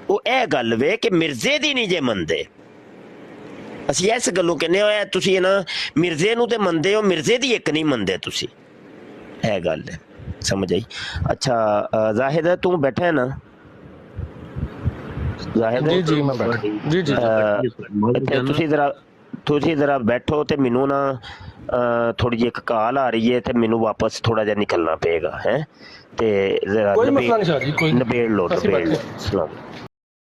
ਉਹ ਇਹ ਗੱਲ ਵੇ ਕਿ ਮਿਰਜ਼ੇ ਦੀ ਨਹੀਂ ਜੇ ਮੰਨਦੇ, ਅਸੀਂ ਇਸ ਗੱਲੋਂ ਕਹਿੰਦੇ ਹੋਇਆ ਤੁਸੀਂ ਨਾ ਮਿਰਜ਼ੇ ਨੂੰ ਤੇ ਮੰਨਦੇ ਹੋ, ਮਿਰਜ਼ੇ ਦੀ ਇੱਕ ਨਹੀਂ ਮੰਨਦੇ ਤੁਸੀਂ, ਇਹ ਗੱਲ ਹੈ, ਸਮਝ ਆਈ? ਅੱਛਾ ਜ਼ਾਹਿਦ ਤੂੰ ਬੈਠਾ ਹੈ ਨਾ? ਜ਼ਾਹਿਦ ਜੀ ਮੈਂ ਬੈਠਾ ਜੀ ਤੁਸੀਂ ਜ਼ਰਾ ਬੈਠੋ ਤੇ ਮੈਨੂੰ ਨਾ ਥੋੜੀ ਜਿਹੀ ਇੱਕ ਕਾਲ ਆ ਰਹੀ ਹੈ ਤੇ ਮੈਨੂੰ ਵਾਪਸ ਥੋੜਾ ਜਿਹਾ ਨਿਕਲਣਾ ਪਏਗਾ ਹੈ, ਤੇ ਜ਼ਰਾ ਕੋਈ ਮਸਲਾ ਨਹੀਂ ਸ਼ਾਹ ਜੀ, ਕੋਈ ਨਿਬੇੜ ਲਓ।